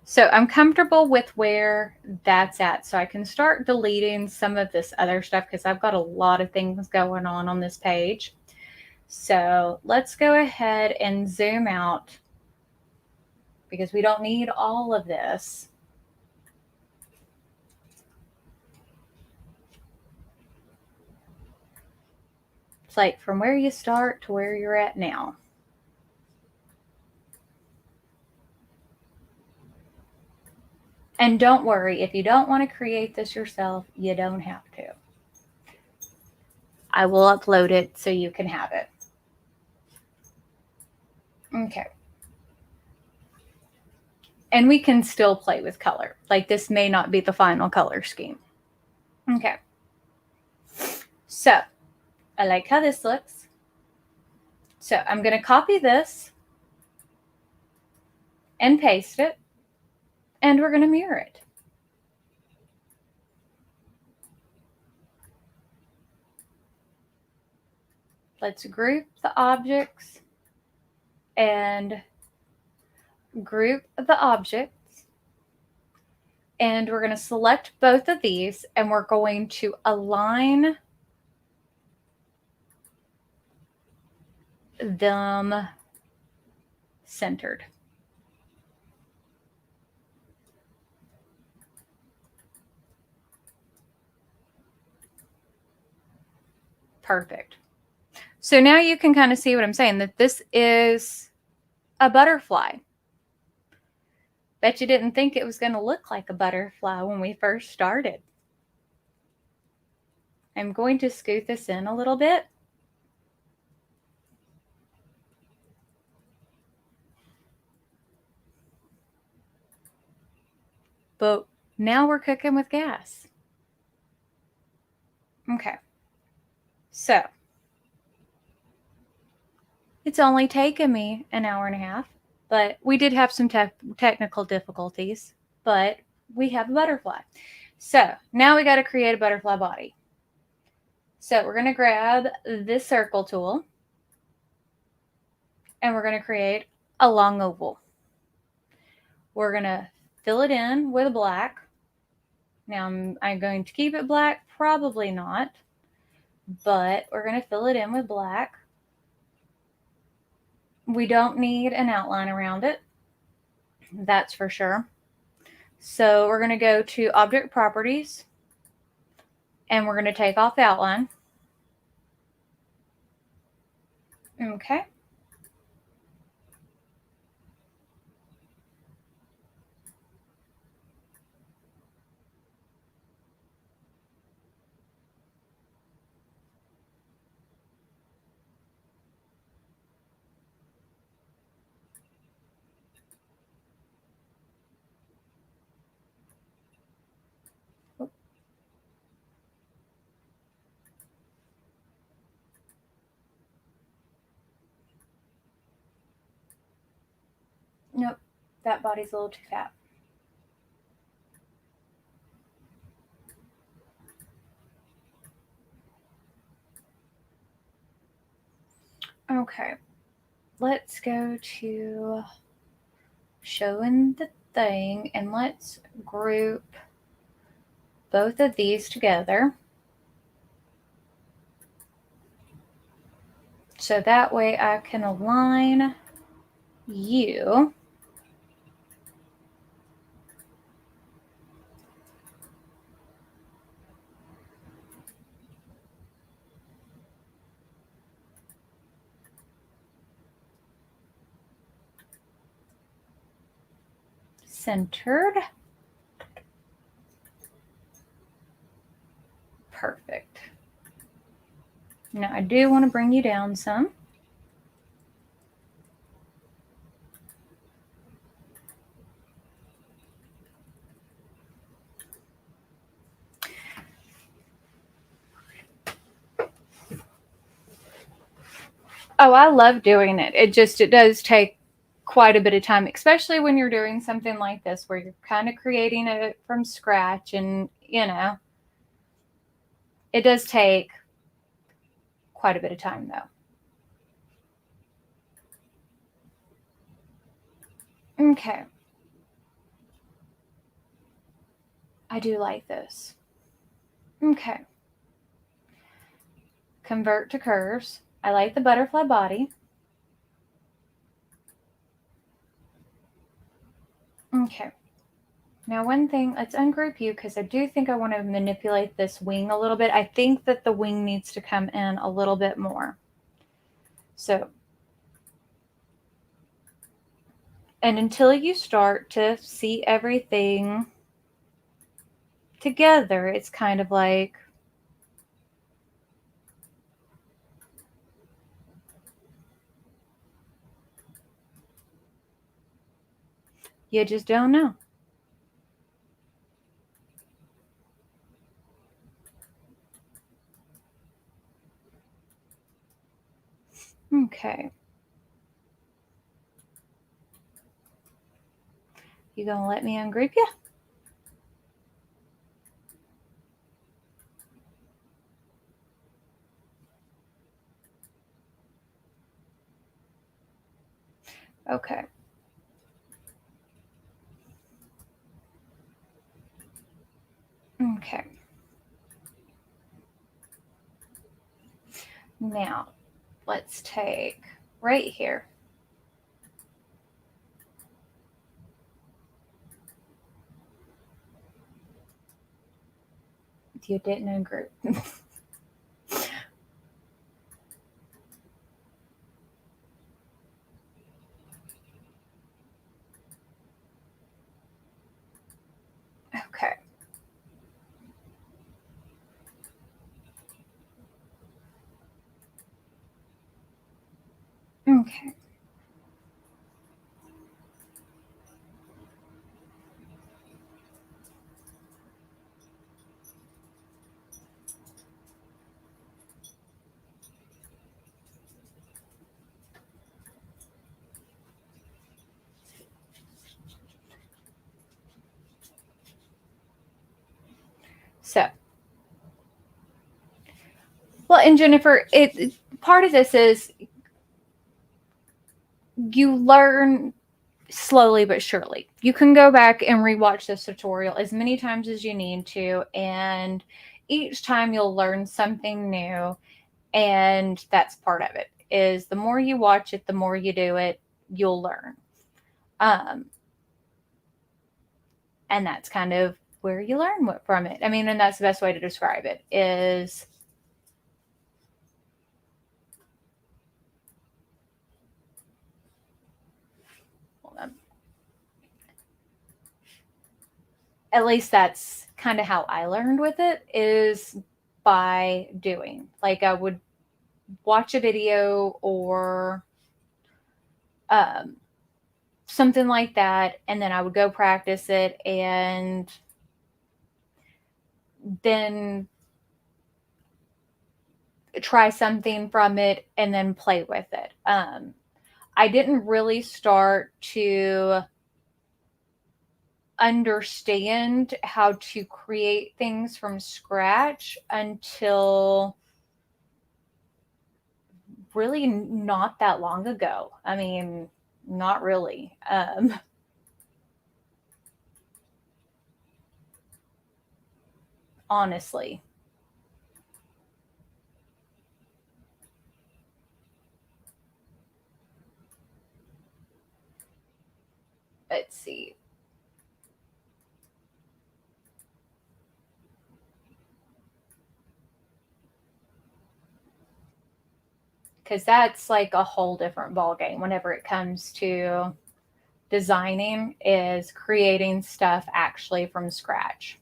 so I'm comfortable with where that's at. So I can start deleting some of this other stuff because I've got a lot of things going on this page. So let's go ahead and zoom out because we don't need all of this. It's like from where you start to where you're at now. And don't worry, if you don't want to create this yourself, you don't have to. I will upload it so you can have it. Okay. And we can still play with color. Like this may not be the final color scheme. Okay. So I like how this looks. So I'm going to copy this and paste it. And we're going to mirror it. Let's group the objects and group the objects. And we're going to select both of these and we're going to align them centered. Perfect. So now you can kind of see what I'm saying, that this is a butterfly. Bet you didn't think it was going to look like a butterfly when we first started. I'm going to scoot this in a little bit. But now we're cooking with gas. Okay. So it's only taken me an hour and a half, but we did have some technical difficulties, but we have a butterfly. So now we got to create a butterfly body. So we're going to grab this circle tool and we're going to create a long oval. We're going to fill it in with black. Now I'm going to keep it black, probably not, but we're going to fill it in with black. We don't need an outline around it, that's for sure. So we're going to go to Object Properties And we're going to take off the outline. Okay. Nope, that body's a little too fat. Okay, let's go to showing the thing, and let's group both of these together. So that way I can align you. Centered. Perfect. Now I do want to bring you down some. Oh, I love doing it. It does take quite a bit of time, especially when you're doing something like this where you're kind of creating it from scratch, and it does take quite a bit of time though. Okay. I do like this. Okay. Convert to curves. I like the butterfly body. Okay. Now one thing, let's ungroup you because I do think I want to manipulate this wing a little bit. I think that the wing needs to come in a little bit more. So, and until you start to see everything together, it's kind of like you just don't know. Okay. You gonna let me ungroup you? Okay. Okay. Now, let's take right here. You didn't ungroup. Okay. Okay. So, well, and Jennifer, part of this is you learn slowly but surely. You can go back and rewatch this tutorial as many times as you need to, and each time you'll learn something new, and that's part of it. Is the more you watch it, the more you do it, you'll learn. And that's kind of where you learn from it. I mean, and that's the best way to describe it is hold on. At least that's kind of how I learned with it, is by doing. Like I would watch a video or something like that, and then I would go practice it and then try something from it and then play with it. I didn't really start to understand how to create things from scratch until really not that long ago. I mean, not really. Honestly. Let's see. Because that's like a whole different ballgame whenever it comes to designing, is creating stuff actually from scratch.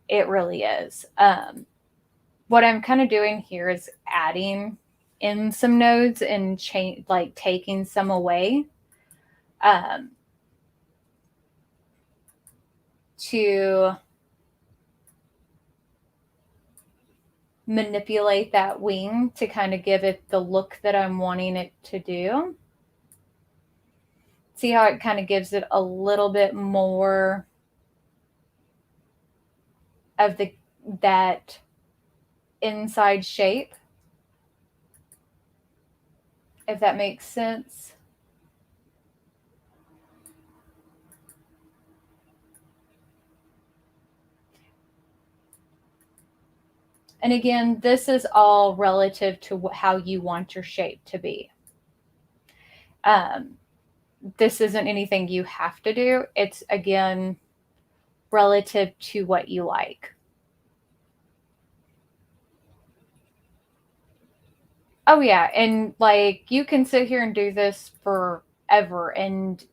It really is. What I'm kind of doing here is adding in some nodes and like taking some away to manipulate that wing to kind of give it the look that I'm wanting it to do. See how it kind of gives it a little bit more of that inside shape, if that makes sense. And again, this is all relative to how you want your shape to be. This isn't anything you have to do. It's, again, relative to what you like. Oh, yeah. And like, you can sit here and do this forever and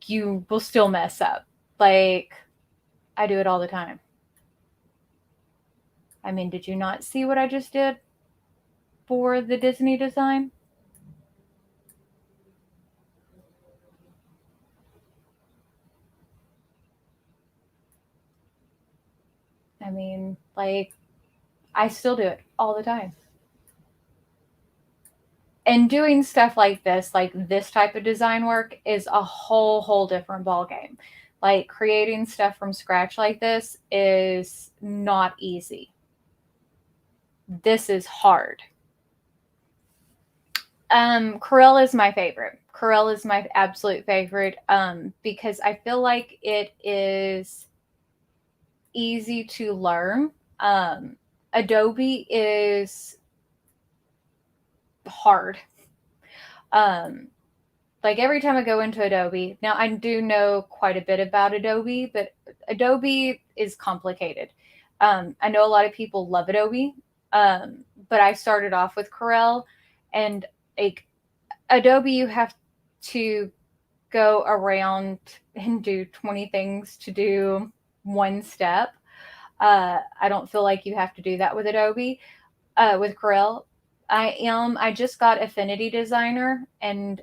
you will still mess up. Like, I do it all the time. I mean, did you not see what I just did for the Disney design? I mean, like, I still do it all the time. And doing stuff like this type of design work, is a whole different ballgame. Like, creating stuff from scratch like this is not easy. This is hard. Corel is my favorite. Corel is my absolute favorite because I feel like it is easy to learn. Adobe is hard. Like every time I go into Adobe, now I do know quite a bit about Adobe, but Adobe is complicated. I know a lot of people love Adobe, but I started off with Corel, and like Adobe, you have to go around and do 20 things to do one step. I don't feel like you have to do that with Adobe. With Corel, I just got Affinity Designer, and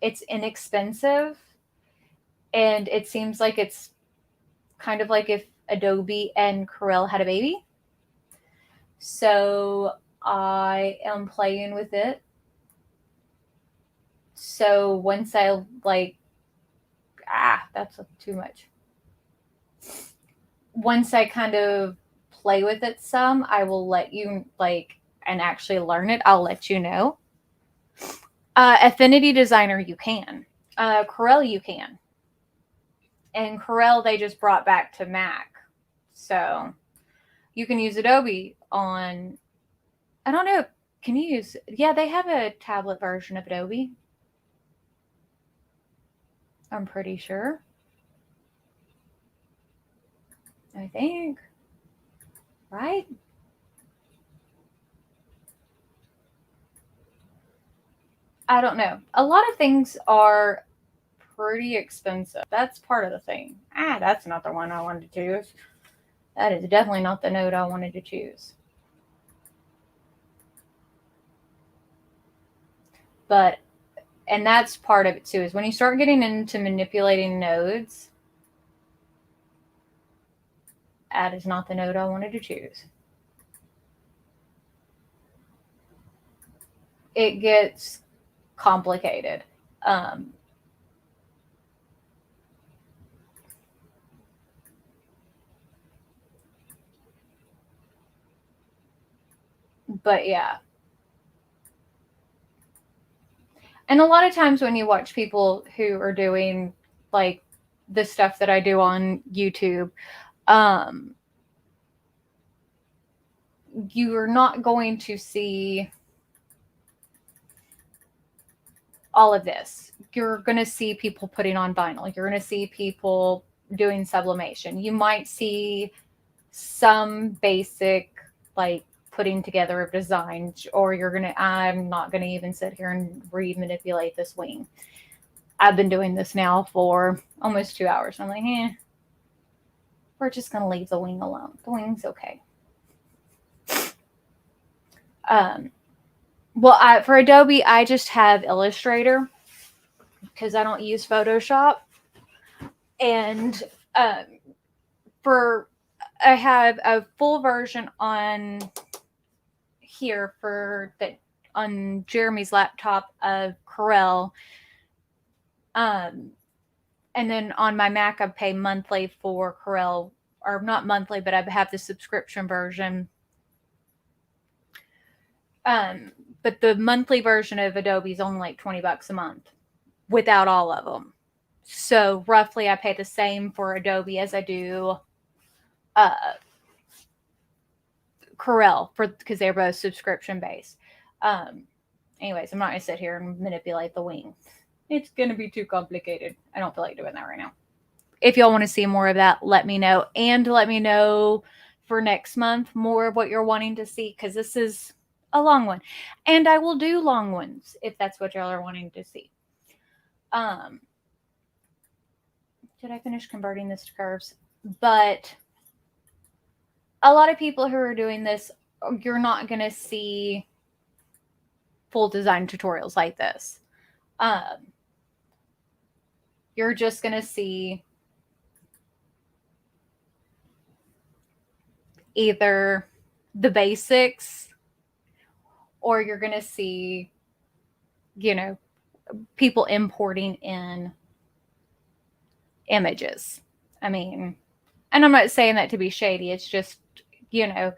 it's inexpensive, and it seems like it's kind of like if Adobe and Corel had a baby. So I am playing with it. So once I that's too much. Once I kind of play with it some, I will let you and actually learn it. I'll let you know. Affinity Designer, you can. Corel, you can. And Corel, they just brought back to Mac. So you can use Adobe on, I don't know, can you use, yeah, they have a tablet version of Adobe. I'm pretty sure. I think. Right? I don't know. A lot of things are pretty expensive. That's part of the thing. That's not the one I wanted to choose. That is definitely not the note I wanted to choose. But, and that's part of it too, is when you start getting into manipulating nodes, that is not the node I wanted to choose. It gets complicated. But yeah. And a lot of times when you watch people who are doing like the stuff that I do on YouTube, you are not going to see all of this. You're going to see people putting on vinyl. You're going to see people doing sublimation. You might see some basic like putting together of designs, or I'm not going to even sit here and re-manipulate this wing. I've been doing this now for almost 2 hours. I'm like, we're just going to leave the wing alone. The wing's okay. Well, for Adobe, I just have Illustrator because I don't use Photoshop. And I have a full version on here on Jeremy's laptop of Corel. And then on my Mac, I pay monthly for Corel, or not monthly, but I have the subscription version. But the monthly version of Adobe is only like $20 a month without all of them. So roughly I pay the same for Adobe as I do Corel because they're both subscription based. Anyways, I'm not going to sit here and manipulate the wing. It's going to be too complicated. I don't feel like doing that right now. If y'all want to see more of that, let me know. And let me know for next month more of what you're wanting to see, because this is a long one. And I will do long ones if that's what y'all are wanting to see. Did I finish converting this to curves? But a lot of people who are doing this, you're not going to see full design tutorials like this. You're just going to see either the basics, or you're going to see, people importing in images. I mean, and I'm not saying that to be shady. It's just, a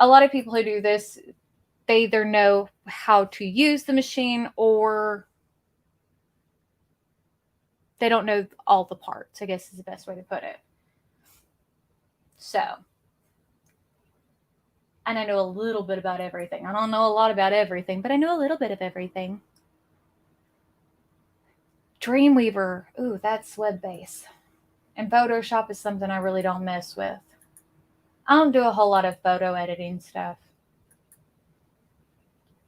lot of people who do this, they either know how to use the machine or they don't know all the parts, I guess is the best way to put it. So, and I know a little bit about everything. I don't know a lot about everything, but I know a little bit of everything. Dreamweaver, ooh, that's web-based. And Photoshop is something I really don't mess with. I don't do a whole lot of photo editing stuff.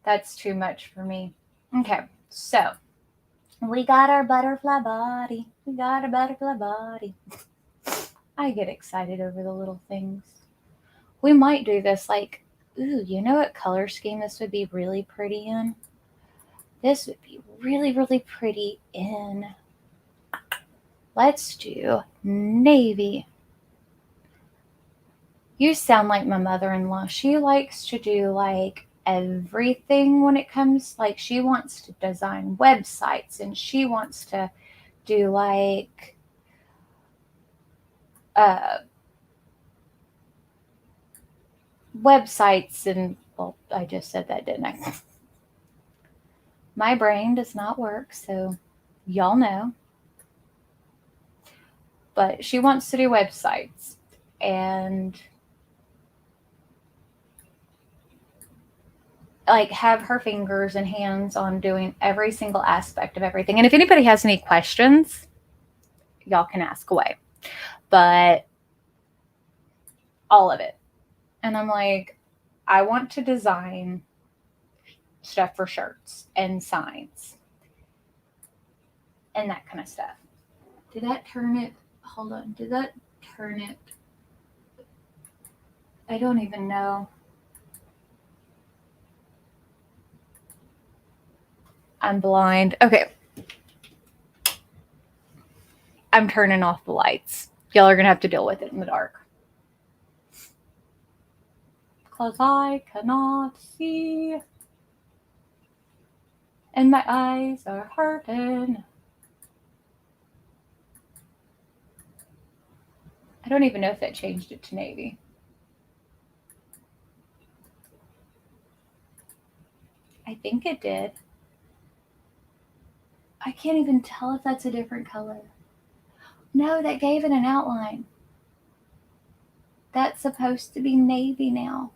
That's too much for me. Okay, so we got our butterfly body. We got our butterfly body. I get excited over the little things. We might do this like, ooh, you know what color scheme this would be really pretty in? This would be really, really pretty in, let's do navy. You sound like my mother-in-law. She likes to do like everything when it comes, like she wants to design websites and she wants to do like websites and, well, I just said that, didn't I? My brain does not work, so y'all know. But she wants to do websites, and like have her fingers and hands on doing every single aspect of everything. And if anybody has any questions, y'all can ask away. But all of it. And I'm like, I want to design stuff for shirts and signs and that kind of stuff. Did that turn it? Hold on. Did that turn it? I don't even know. I'm blind. Okay. I'm turning off the lights. Y'all are going to have to deal with it in the dark. Because I cannot see. And my eyes are hurting. I don't even know if that changed it to navy. I think it did. I can't even tell if that's a different color. No, that gave it an outline. That's supposed to be navy now.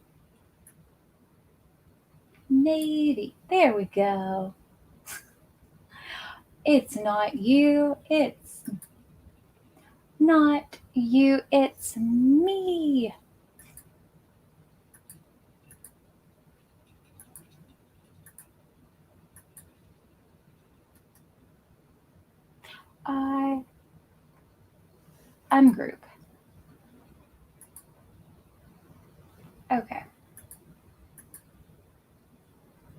Navy. There we go. It's not you. It's not you. It's me. Ungroup. Okay.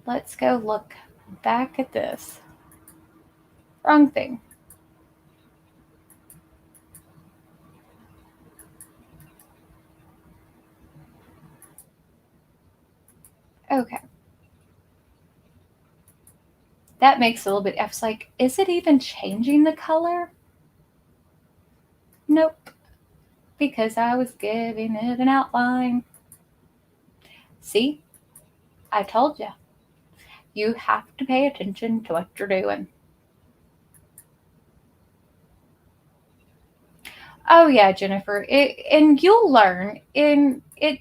Let's go look back at this. Wrong thing. Okay. That makes a little bit, I was like, is it even changing the color? Nope. Because I was giving it an outline. See? I told you. You have to pay attention to what you're doing. Oh yeah, Jennifer. And you'll learn. And it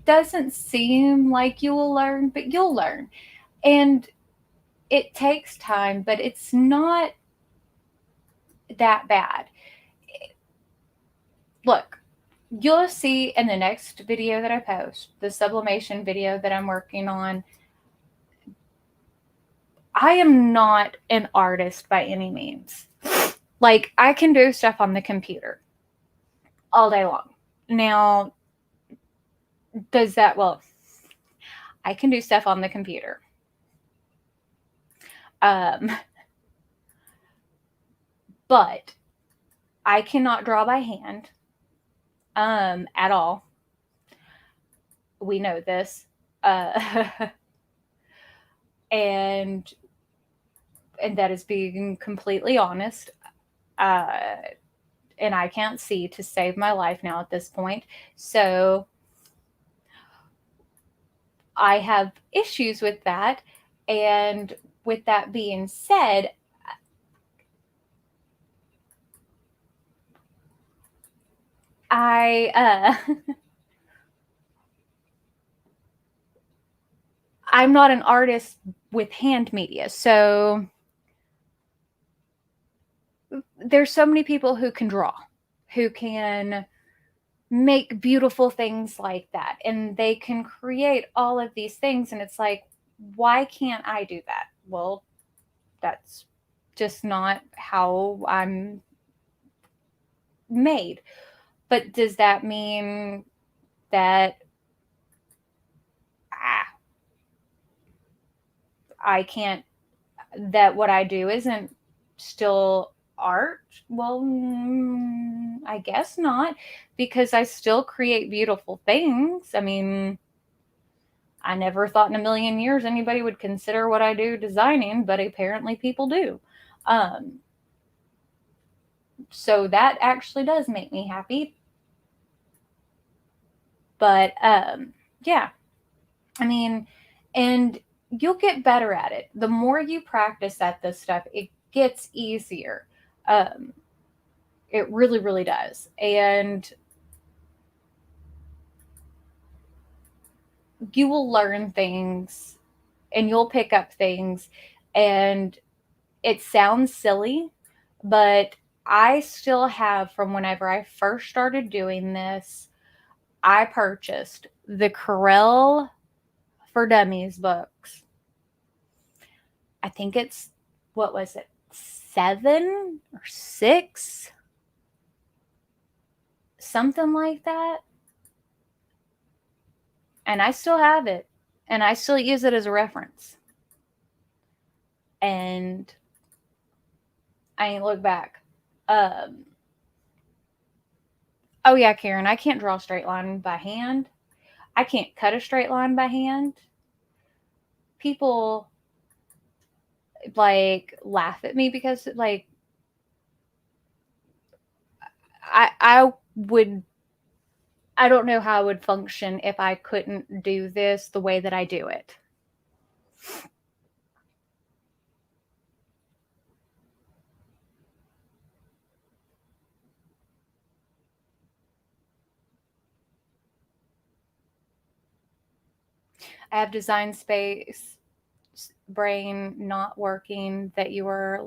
doesn't seem like you will learn, but you'll learn. And it takes time, but it's not that bad. Look, you'll see in the next video that I post, the sublimation video that I'm working on, I am not an artist by any means. Like, I can do stuff on the computer all day long. Now, does that, well, I can do stuff on the computer. But I cannot draw by hand at all. We know this. And that is being completely honest. And I can't see to save my life now at this point. So I have issues with that. And with that being said, I'm not an artist with hand media. So there's so many people who can draw, who can make beautiful things like that. And they can create all of these things. And it's like, why can't I do that? Well, that's just not how I'm made. But does that mean that I can't, that what I do isn't still art? Well, I guess not, because I still create beautiful things. I mean, I never thought in a million years anybody would consider what I do designing, but apparently people do. So that actually does make me happy. But yeah, I mean, and you'll get better at it. The more you practice at this stuff, it gets easier. It really, really does. And you will learn things and you'll pick up things, and it sounds silly, but I still have, from whenever I first started doing this, I purchased the Corel for Dummies books. I think it's, what was it, 7 or 6? Something like that. And I still have it. And I still use it as a reference. And I ain't look back. Oh yeah, Karen, I can't draw a straight line by hand. I can't cut a straight line by hand. People like laugh at me because like I don't know how I would function if I couldn't do this the way that I do it. I have design space brain not working that you are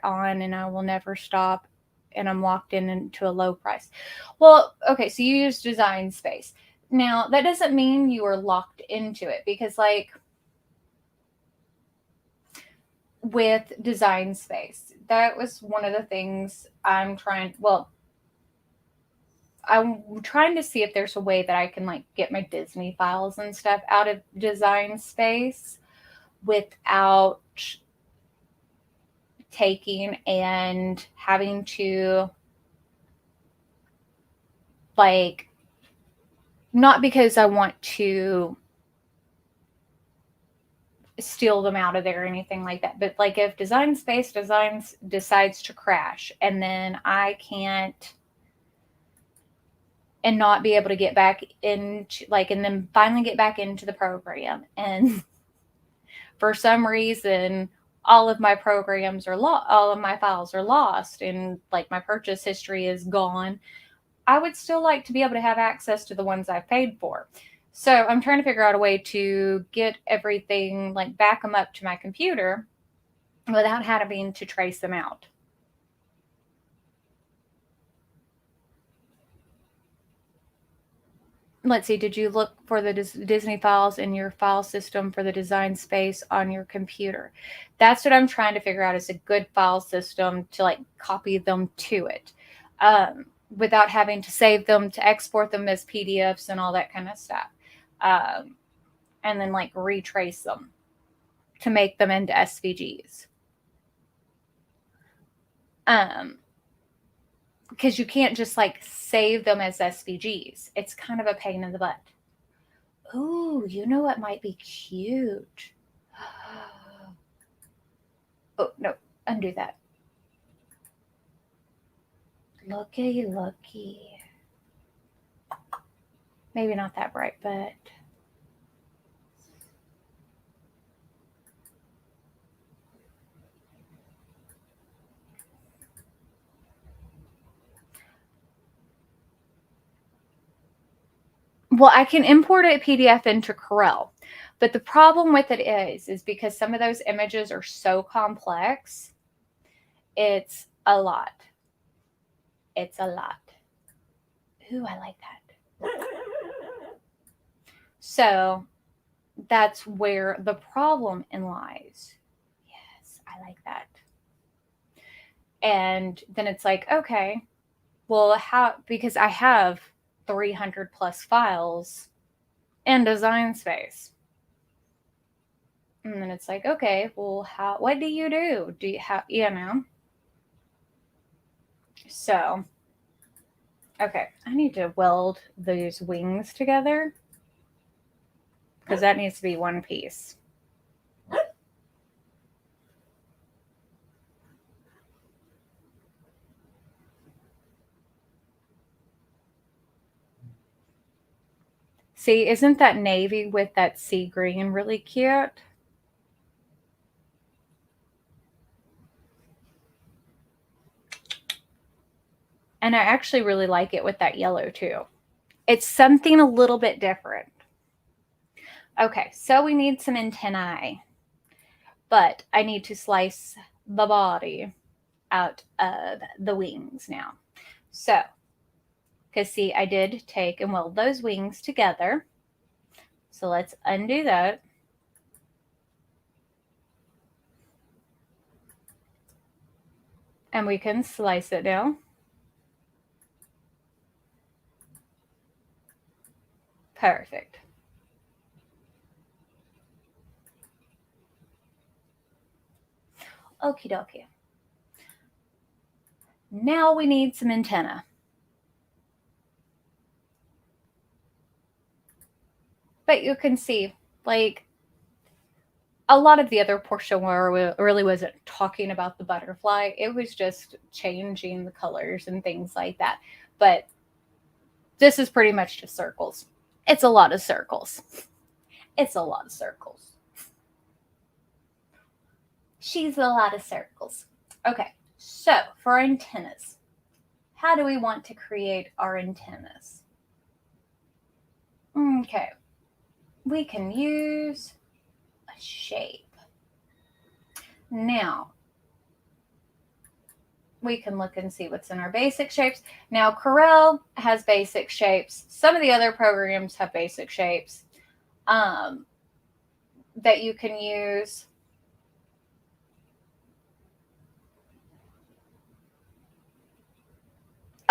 on, and I will never stop, and I'm locked into a low price. Well, okay, so you use design space. Now, that doesn't mean you are locked into it, because like with design space, that was one of the things I'm trying to see if there's a way that I can like get my Disney files and stuff out of design space without taking and having to like, not because I want to steal them out of there or anything like that, but like if design space decides to crash and then I can't and not be able to get back into like, and then finally get back into the program, and for some reason all of my programs are all of my files are lost, and like my purchase history is gone, I would still like to be able to have access to the ones I've paid for. So I'm trying to figure out a way to get everything, like back them up to my computer without having to trace them out. Let's see, did you look for the Disney files in your file system for the design space on your computer? That's what I'm trying to figure out, is a good file system to like copy them to it without having to save them, to export them as PDFs and all that kind of stuff. And then like retrace them to make them into SVGs. Because you can't just like save them as SVGs. It's kind of a pain in the butt. Ooh, you know what might be cute? Oh, no, undo that. Looky. Maybe not that bright, but well, I can import a PDF into Corel. But the problem with it is because some of those images are so complex, it's a lot. It's a lot. Ooh, I like that. So that's where the problem lies. Yes, I like that. And then it's like, okay, well, how, because I have 300 plus files in design space. And then it's like, okay, well, what do you do? Do you have, So, okay, I need to weld those wings together because that needs to be one piece. See, isn't that navy with that sea green really cute? And I actually really like it with that yellow too. It's something a little bit different. Okay, so we need some antennae, but I need to slice the body out of the wings now. So, because see, I did take and weld those wings together. So let's undo that. And we can slice it now. Perfect. Okie dokie. Now we need some antenna. But you can see, like, a lot of the other portion where really wasn't talking about the butterfly. It was just changing the colors and things like that. But this is pretty much just circles. It's a lot of circles. It's a lot of circles. She's a lot of circles. Okay, so for antennas, how do we want to create our antennas? Okay, we can use a shape. Now, we can look and see what's in our basic shapes. Now, Corel has basic shapes. Some of the other programs have basic shapes that you can use.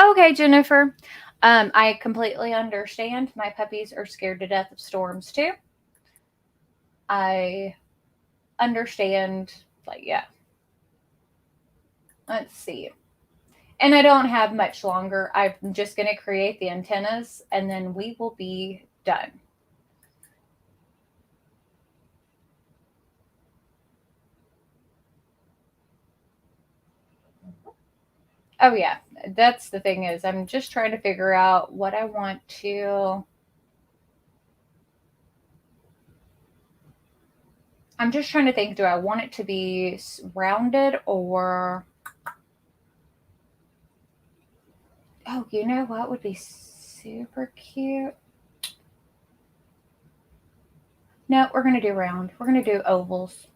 Okay, Jennifer. I completely understand. My puppies are scared to death of storms too. I understand, like, yeah. Let's see. And I don't have much longer. I'm just going to create the antennas and then we will be done. Oh yeah, that's the thing is I'm just trying to figure out what I want to. I'm just trying to think, do I want it to be rounded or. Oh, you know what would be super cute? No, we're going to do round. We're going to do ovals.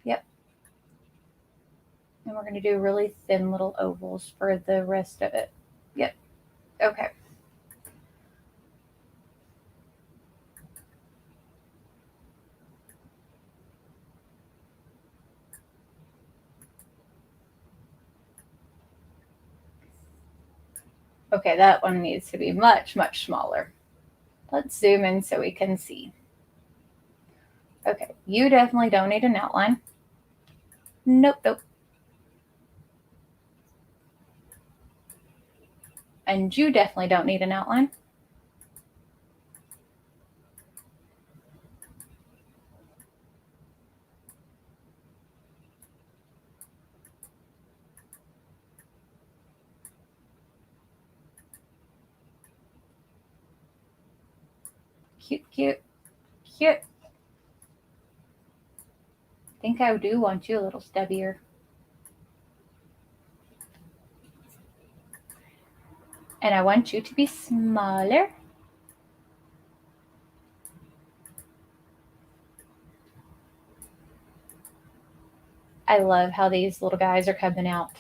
Yep. And we're going to do really thin little ovals for the rest of it. Yep. Okay. Okay, that one needs to be much, much smaller. Let's zoom in so we can see. Okay, you definitely don't need an outline. Nope, nope. And you definitely don't need an outline. Cute, cute, cute. I think I do want you a little stubbier. And I want you to be smaller. I love how these little guys are coming out.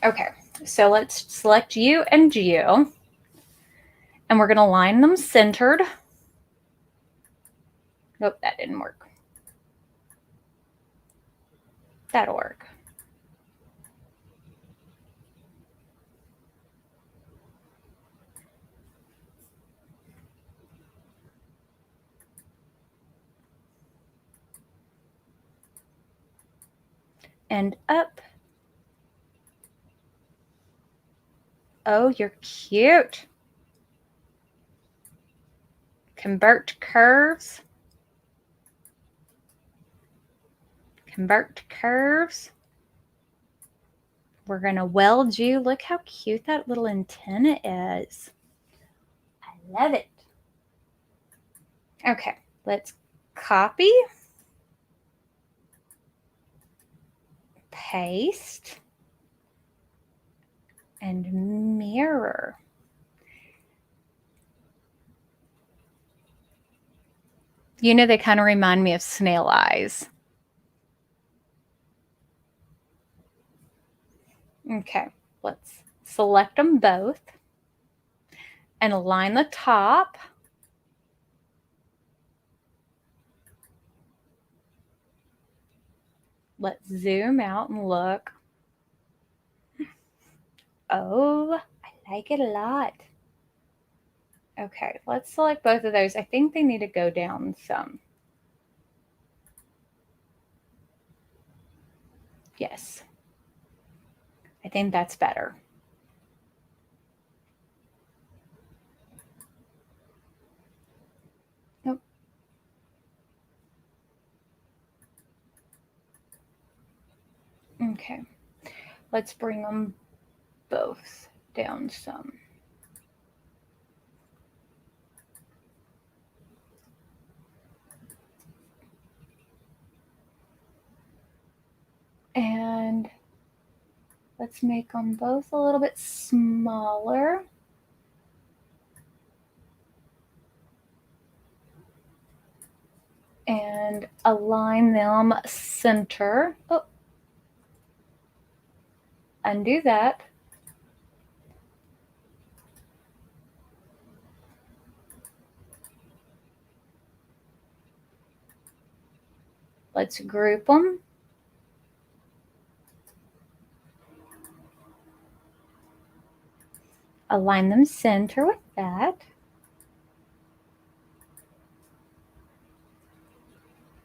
Okay, so let's select you and you. And we're going to line them centered. Nope, that didn't work. That'll work. And up. Oh, you're cute. Convert curves. Convert curves. We're going to weld you. Look how cute that little antenna is. I love it. Okay, Let's copy, paste, and mirror. You know, they kind of remind me of snail eyes. Okay, let's select them both and align the top. Let's zoom out and look. Oh, I like it a lot. Okay, let's select both of those. I think they need to go down some. Yes, I think that's better. Nope. Okay, let's bring them both down some. And let's make them both a little bit smaller. And align them center. Oh, undo that. Let's group them. Align them center with that.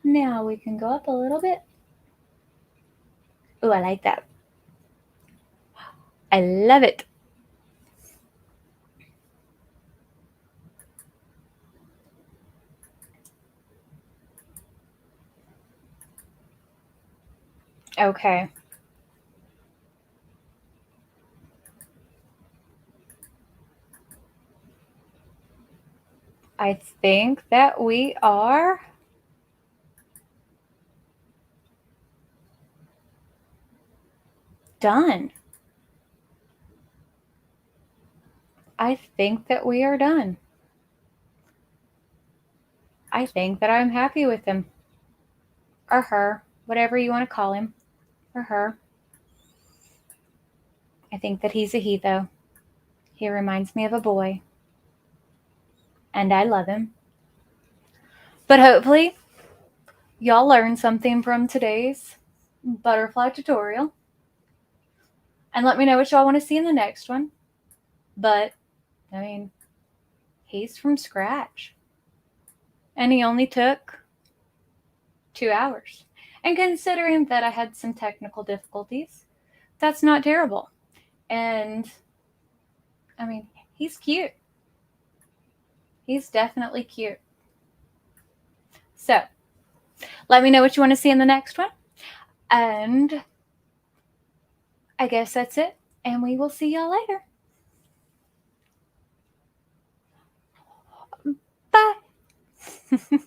Now we can go up a little bit. Oh, I like that. I love it. Okay. I think that we are done. I think that we are done. I think that I'm happy with him. Or her, whatever you want to call him. Or her. I think that he's a he, though. He reminds me of a boy. And I love him. But hopefully, y'all learned something from today's butterfly tutorial. And let me know what y'all want to see in the next one. But, I mean, he's from scratch. And he only took 2 hours. And considering that I had some technical difficulties, that's not terrible. And, I mean, he's cute. He's definitely cute. So, let me know what you want to see in the next one. And I guess that's it. And we will see y'all later. Bye.